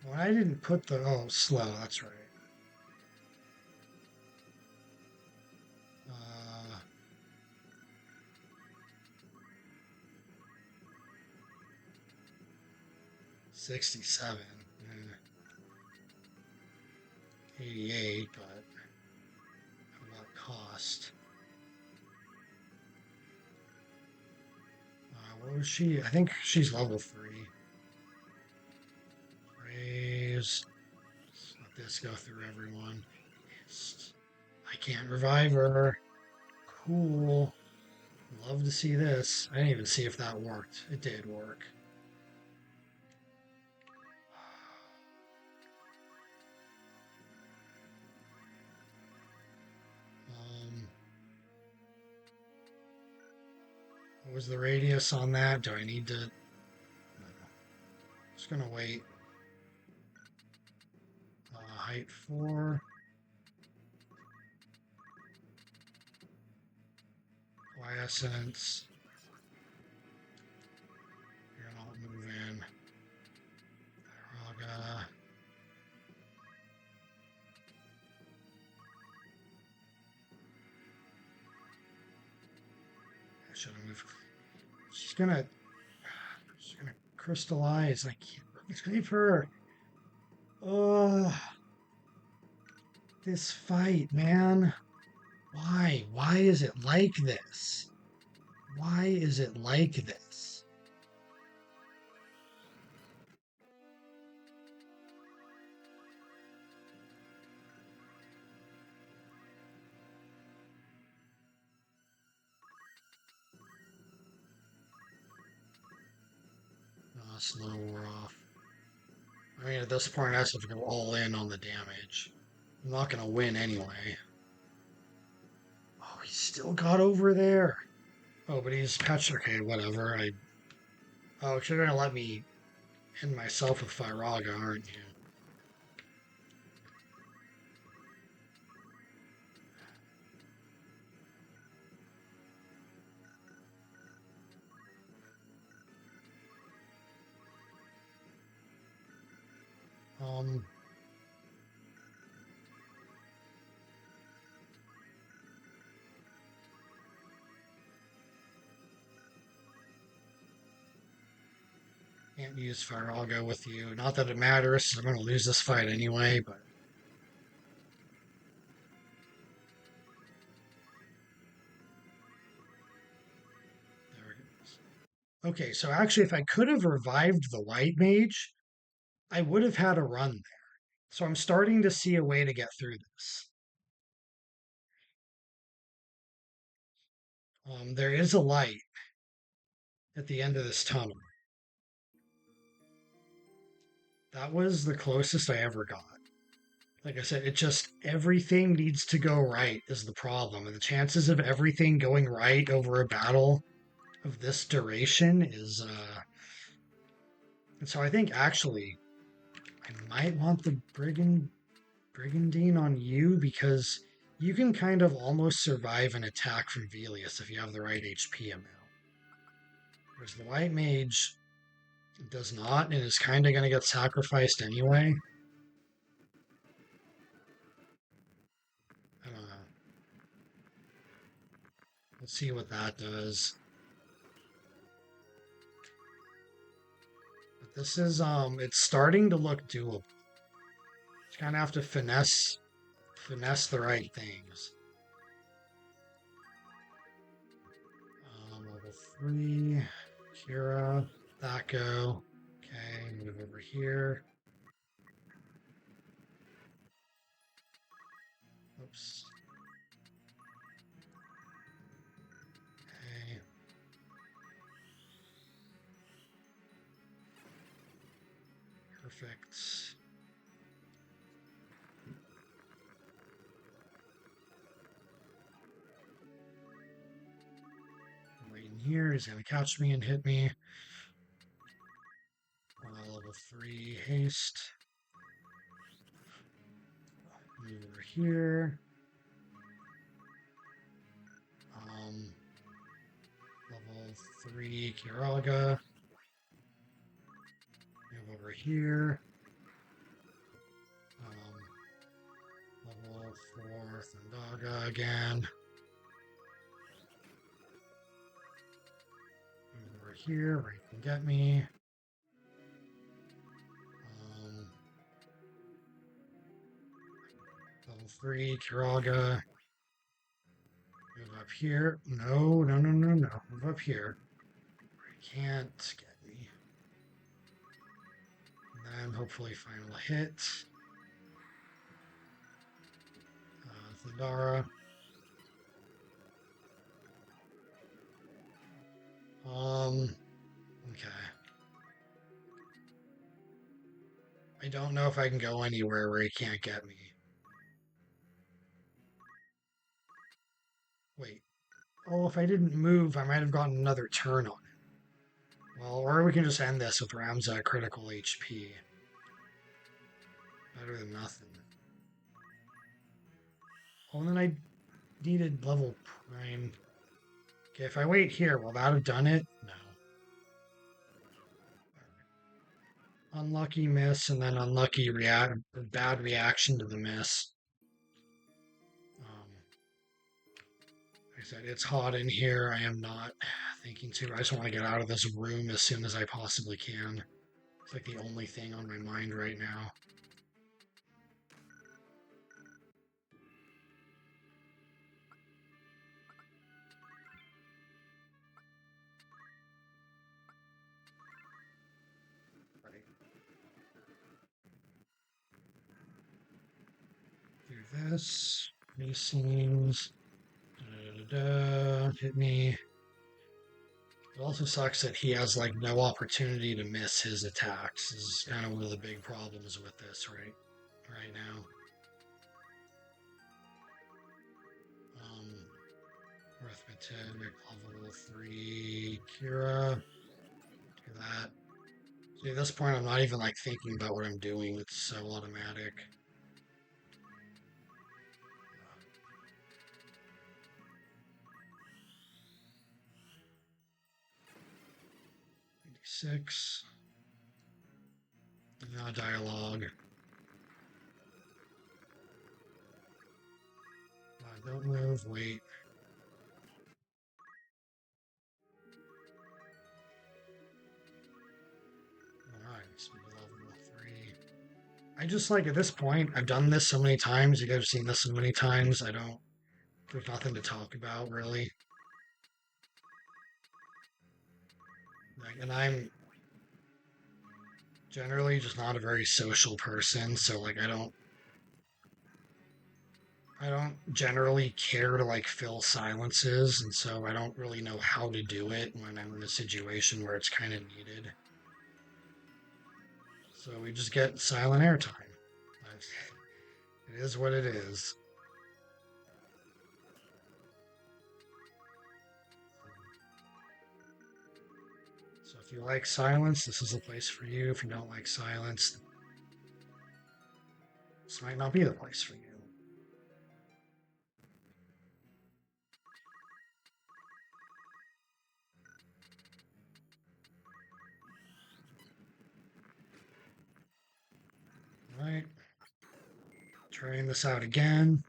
Well, I didn't put the, oh, slow, that's right. 67. 88, but Oh, is she? I think she's level 3. Raise. Let's let this go through everyone. I can't revive her. Cool. Love to see this. I didn't even see if that worked. It did work. Um, what was the radius on that? Do I need to? No. Just gonna wait. Height 4. Quiescence. You're not moving. Raga. I should have moved. She's gonna crystallize. I can't save her. Oh, this fight, man. Why? Why is it like this? Why is it like this? Oh, slow war off. I mean, at this point, I have to go all in on the damage. I'm not gonna win anyway. Oh, he still got over there. Oh, but he's patched. Okay, whatever. Oh, you're gonna let me end myself with Firaga, aren't you? Um. Can't use fire. I'll go with you. Not that it matters. I'm going to lose this fight anyway, but. There it goes. Okay, so actually, if I could have revived the white mage, I would have had a run there. So I'm starting to see a way to get through this. There is a light at the end of this tunnel. That was the closest I ever got. Like I said, it just everything needs to go right is the problem. And the chances of everything going right over a battle of this duration is and so I think actually I might want the brigandine on you because you can kind of almost survive an attack from Velius if you have the right HP amount. Whereas the white mage does not and is kind of going to get sacrificed anyway. I don't know. Let's see what that does. But this is it's starting to look doable. You kind of have to finesse the right things. Level 3, Kira, Thaco. Okay, move over here. Oops. Okay. Perfect. Waiting here. He's gonna catch me and hit me. Level 3 haste. Move over here. Level 3 Kiraga. Move over here. Level 4 Thandaga again. Move over here where you can get me. Level 3 Kiraga. Move up here. No. Move up here. Right can't get me. And then hopefully final hit. Thundara. Okay. I don't know if I can go anywhere where he can't get me. Wait. Oh, if I didn't move, I might have gotten another turn on it. Well, or we can just end this with Ramza at critical HP. Better than nothing. Oh, and then I needed level prime. Okay, if I wait here, will that have done it? No. Unlucky miss, and then unlucky bad reaction to the miss. Like I said, it's hot in here. I am not thinking too. I just want to get out of this room as soon as I possibly can. It's like the only thing on my mind right now. Right. Do this. These scenes. Hit me. It also sucks that he has like no opportunity to miss his attacks. This is kind of one of the big problems with this right now. Arithmetic, level 3, Kira. Do that. See, at this point, I'm not even like thinking about what I'm doing. It's so automatic. Six. Now dialogue. Don't move. Wait. Alright, speed level 3. I just like at this point, I've done this so many times. You guys have seen this so many times. There's nothing to talk about really. Like, and I'm generally just not a very social person, so like I don't generally care to like fill silences, and so I don't really know how to do it when I'm in a situation where it's kind of needed. So we just get silent airtime. It is what it is. So if you like silence, this is a place for you. If you don't like silence, this might not be the place for you. All right. Trying this out again.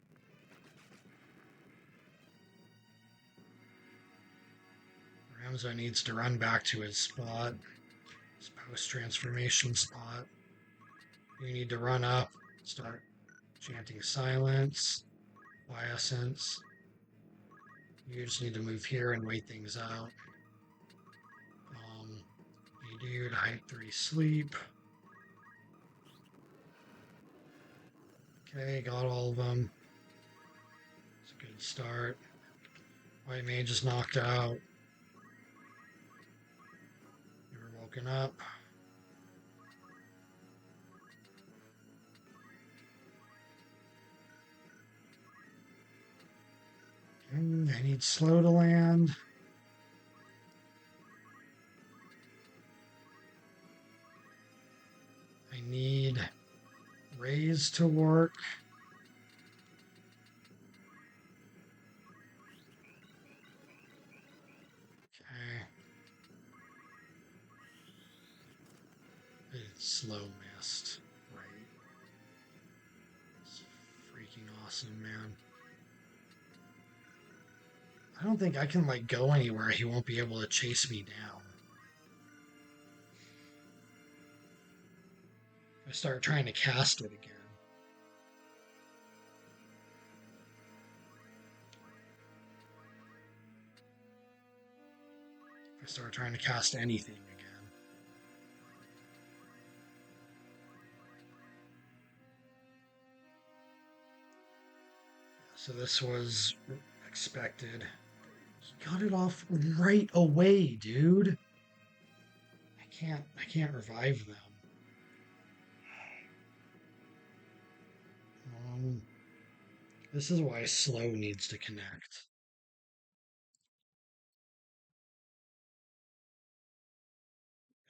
Ramza needs to run back to his spot, his post-transformation spot. You need to run up, start chanting silence, quiescence. You just need to move here and wait things out. You do height 3 sleep. Okay, got all of them. It's a good start. White mage is knocked out. You were woken up. I need slow to land. I need raise to work. Okay. It's slow missed. Right. It's freaking awesome, man. I don't think I can like go anywhere. He won't be able to chase me down. I start trying to cast it again. If I I start trying to cast anything again. So this was expected. He got it off right away, dude. I can't revive them. Um, this is why slow needs to connect.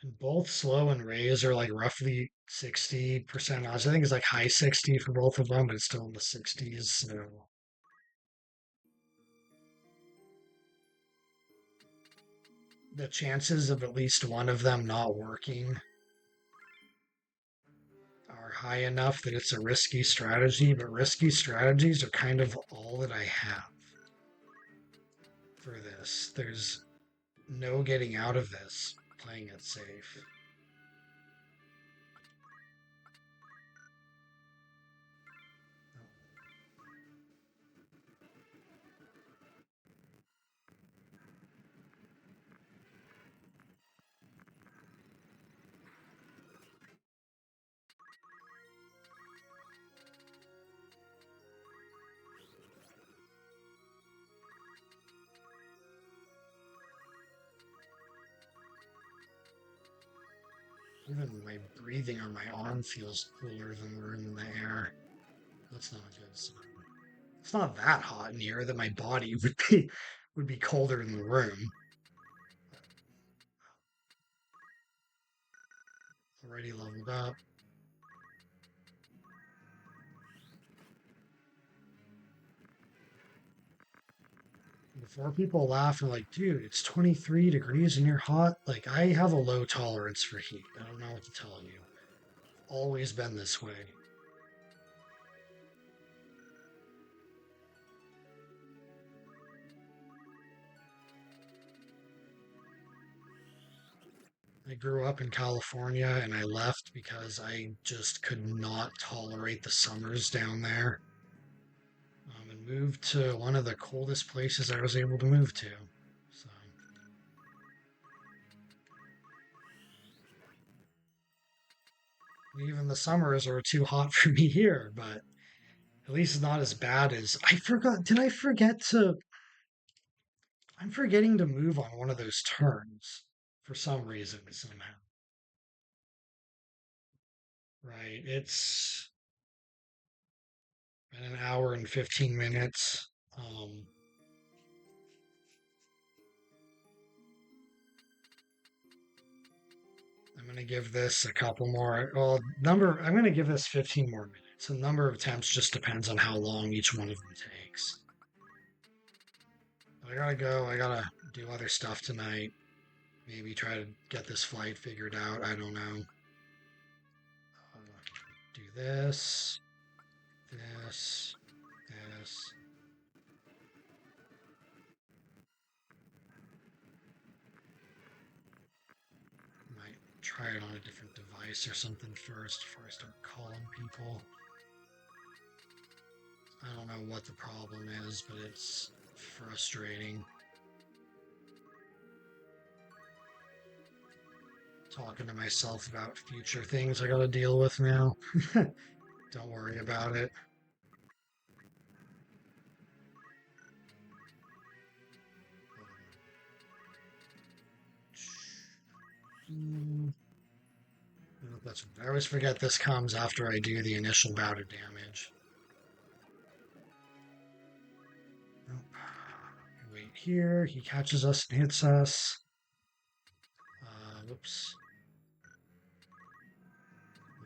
And both slow and raise are like roughly 60% odds. I think it's like high 60 for both of them, but it's still in the 60s. So the chances of at least one of them not working are high enough that it's a risky strategy, but risky strategies are kind of all that I have for this. There's no getting out of this playing it safe. Even my breathing on my arm feels cooler than the room in the air. That's not a good sign. It's not that hot in here that my body would be colder in the room. Already leveled up. Before people laugh and like, dude, it's 23 degrees and you're hot. Like, I have a low tolerance for heat. I don't know what to tell you. Always been this way. I grew up in California and I left because I just could not tolerate the summers down there. And moved to one of the coldest places I was able to move to. So, even the summers are too hot for me here, but at least it's not as bad as I forgot. Did I forget to? I'm forgetting to move on one of those turns for some reason somehow. Right, it's been an hour and 15 minutes. I'm going to give this a couple more. Well, I'm going to give this 15 more minutes. The number of attempts just depends on how long each one of them takes. I gotta go. I gotta do other stuff tonight. Maybe try to get this flight figured out. I don't know. Do this, this, this. Might try it on a different device or something first before I start calling people. I don't know what the problem is, but it's frustrating. Talking to myself about future things I gotta deal with now. Don't worry about it. I always forget this comes after I do the initial bout of damage. Nope. Wait here. He catches us and hits us. Whoops.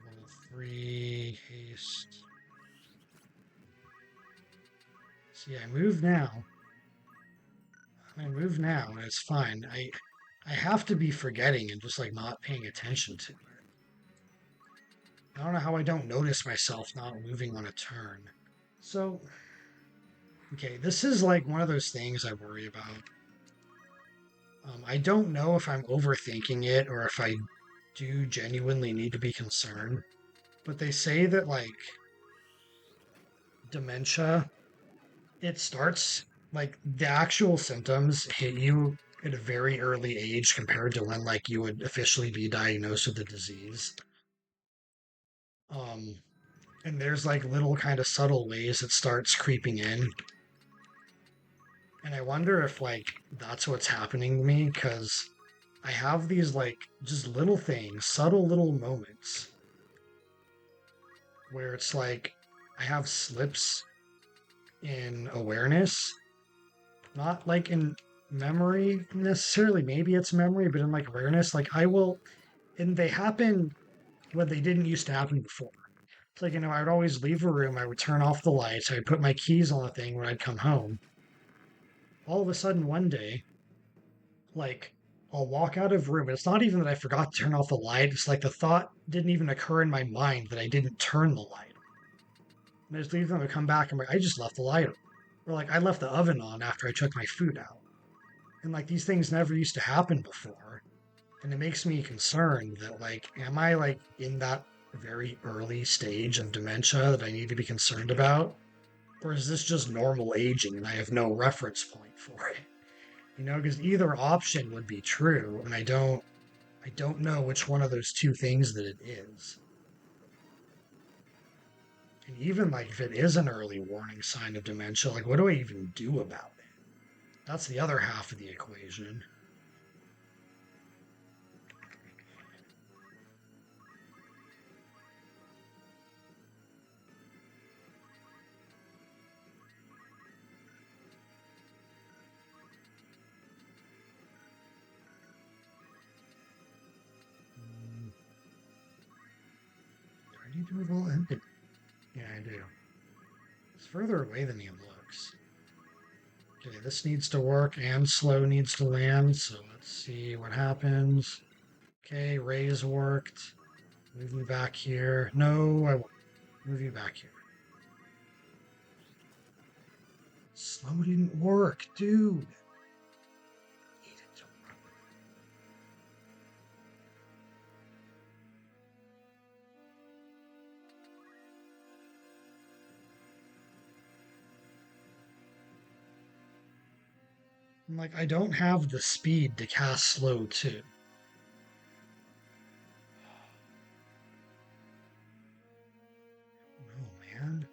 Level 3 haste. See, I move now. And it's fine. I have to be forgetting and just like not paying attention to it. I don't know how I don't notice myself not moving on a turn. So, okay, this is like one of those things I worry about. I don't know if I'm overthinking it or if I do genuinely need to be concerned, but they say that like dementia, it starts like the actual symptoms hit you at a very early age compared to when like you would officially be diagnosed with the disease. Um, and there's like little kind of subtle ways it starts creeping in. And I wonder if like that's what's happening to me because I have these like just little things, subtle little moments where it's like I have slips in awareness, not like in memory necessarily. Maybe it's memory, but in like awareness, like I will, and they happen when they didn't used to happen before. It's like, I would always leave a room, I would turn off the lights, I would put my keys on the thing when I'd come home. All of a sudden, one day, like, I'll walk out of room. And it's not even that I forgot to turn off the light. It's like the thought didn't even occur in my mind that I didn't turn the light. And I just leave them and come back. I'm like, I just left the light on. Or like, I left the oven on after I took my food out. And like, these things never used to happen before. And it makes me concerned that, like, am I like in that very early stage of dementia that I need to be concerned about? Or is this just normal aging and I have no reference point for it? Because either option would be true, and I don't know which one of those two things that it is. And even like if it is an early warning sign of dementia, like what do I even do about it? That's the other half of the equation. Mm, do I need to move all in? Yeah, I do. It's further away than it looks. Okay, this needs to work and slow needs to land, so let's see what happens. Okay, raise worked. Move me back here. No, I won't. Move you back here. Slow didn't work, dude. I'm like, I don't have the speed to cast slow too. Oh man.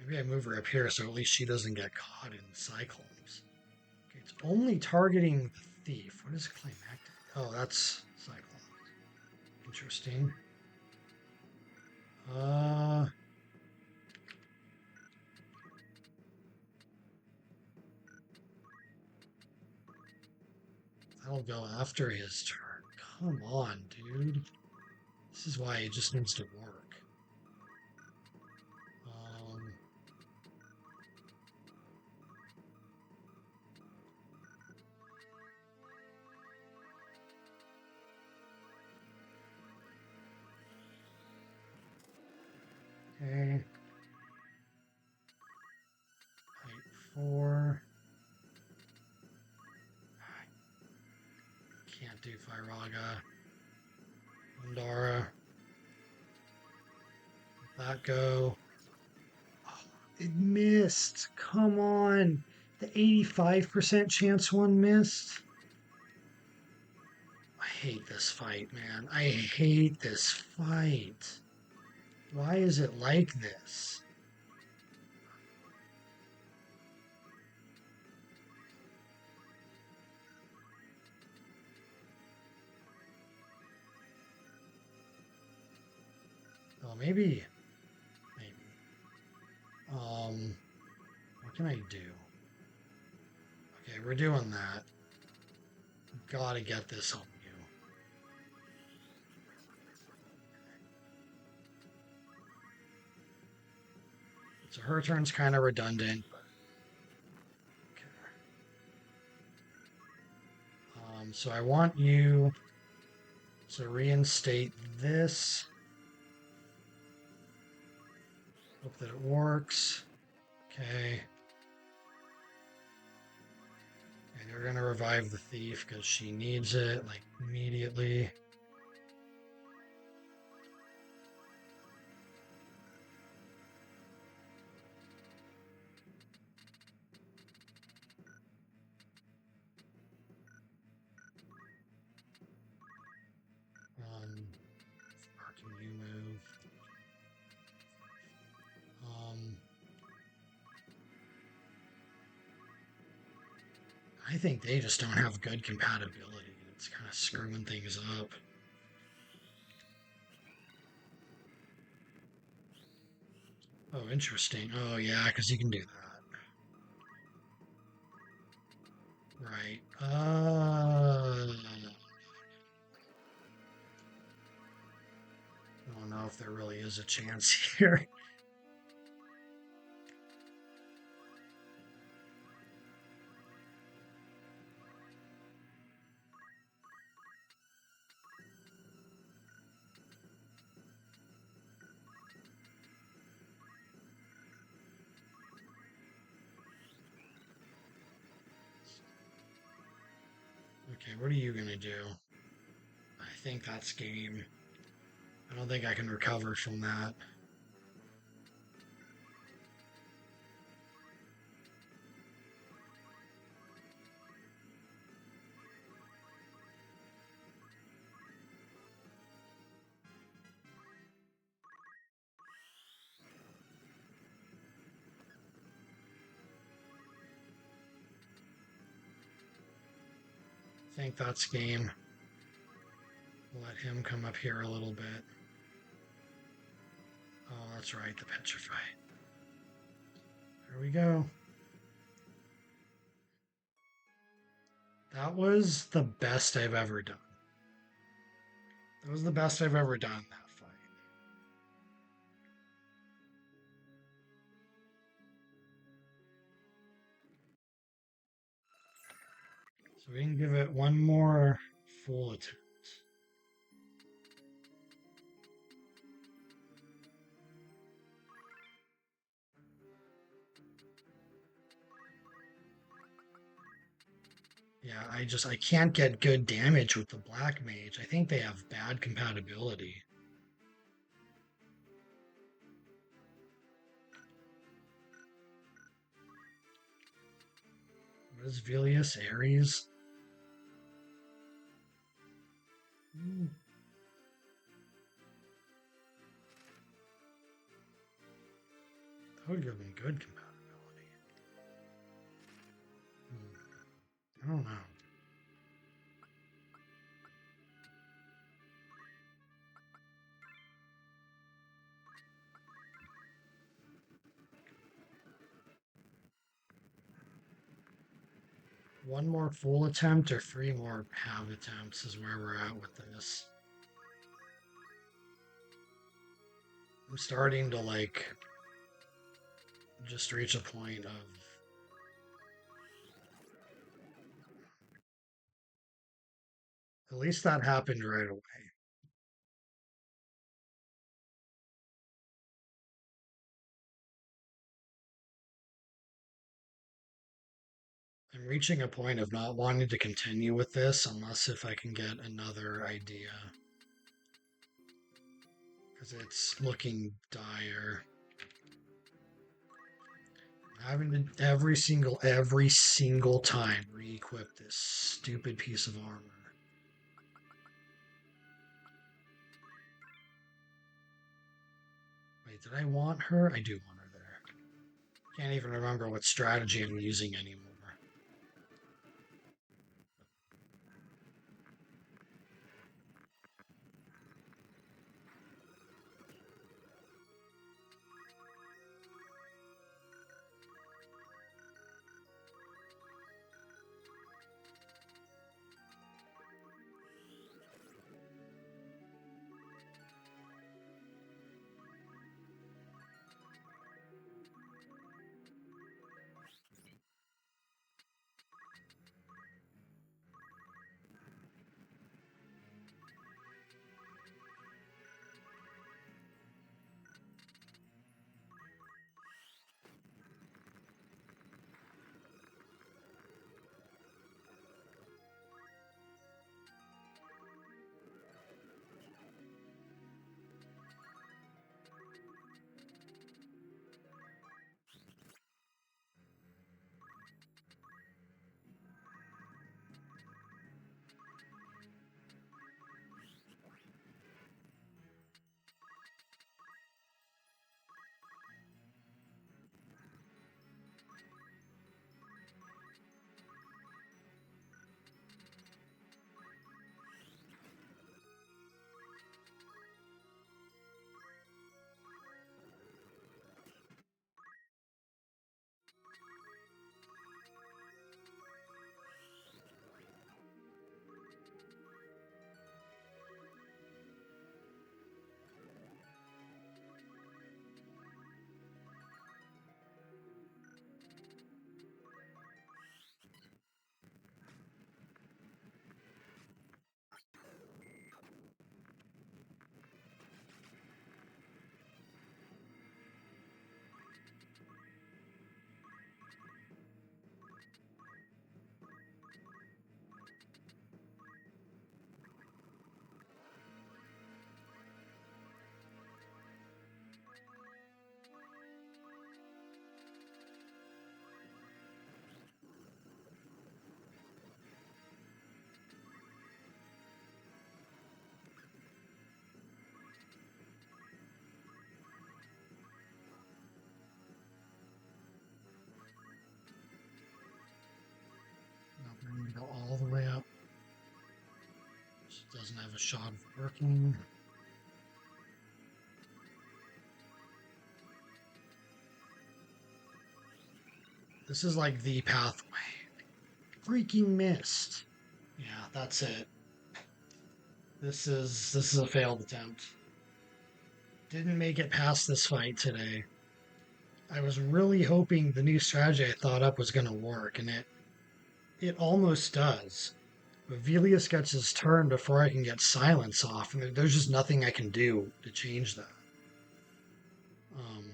Maybe I move her up here so at least she doesn't get caught in Cyclones. Okay, it's only targeting the thief. What is climactic? Oh, that's Cyclones. Interesting. Uh, that'll go after his turn. Come on, dude. This is why it just needs to work. Um, okay. Height 4. Can't do Fyraga. Undara. Let that go. Oh, it missed. Come on. The 85% chance one missed. I hate this fight, man. I hate this fight. Why is it like this? Oh, maybe. Maybe. What can I do? Okay, we're doing that. Gotta get this on you. So her turn's kind of redundant. Okay. So I want you to reinstate this. Hope that it works. Okay. Okay, They're gonna revive the thief because she needs it, like, immediately. Or can you move? I think they just don't have good compatibility. It's kind of screwing things up. Oh, interesting. Oh, yeah, because you can do that. Right. I don't know if there really is a chance here. Okay, what are you gonna do? I think that's game. I don't think I can recover from that. I think that's game. Let him come up here a little bit. Oh, that's right, the petrify. There we go. That was the best I've ever done. That was the best I've ever done that fight. So we can give it one more full attempt. Yeah, I can't get good damage with the black mage. I think they have bad compatibility. What is Vilius Ares? That would give them good compatibility. I don't know. One more full attempt or three more half attempts is where we're at with this. I'm starting to like just reach a point of at least that happened right away. I'm reaching a point of not wanting to continue with this unless if I can get another idea. Because it's looking dire. Having to every single time re-equip this stupid piece of armor. Wait, did I want her? I do want her there. Can't even remember what strategy I'm using anymore. Doesn't have a shot of working. This is like the pathway. Freaking missed. Yeah, that's it. This is a failed attempt. Didn't make it past this fight today. I was really hoping the new strategy I thought up was going to work, and it almost does. But Velius gets his turn before I can get silence off, and there's just nothing I can do to change that. Um,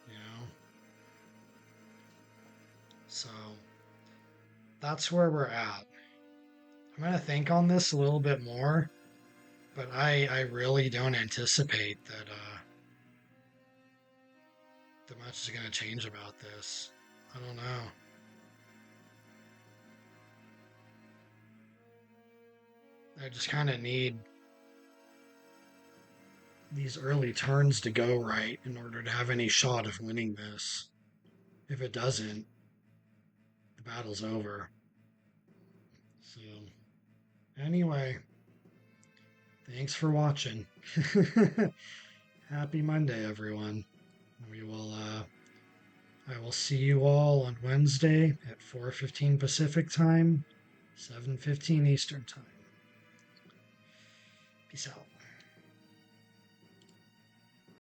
you know, so that's where we're at. I'm gonna think on this a little bit more, but I really don't anticipate that the match is gonna change about this. I don't know. I just kind of need these early turns to go right in order to have any shot of winning this. If it doesn't, the battle's over. So, anyway, thanks for watching. Happy Monday, everyone. We will I will see you all on Wednesday at 4:15 Pacific time, 7:15 Eastern time. Peace out.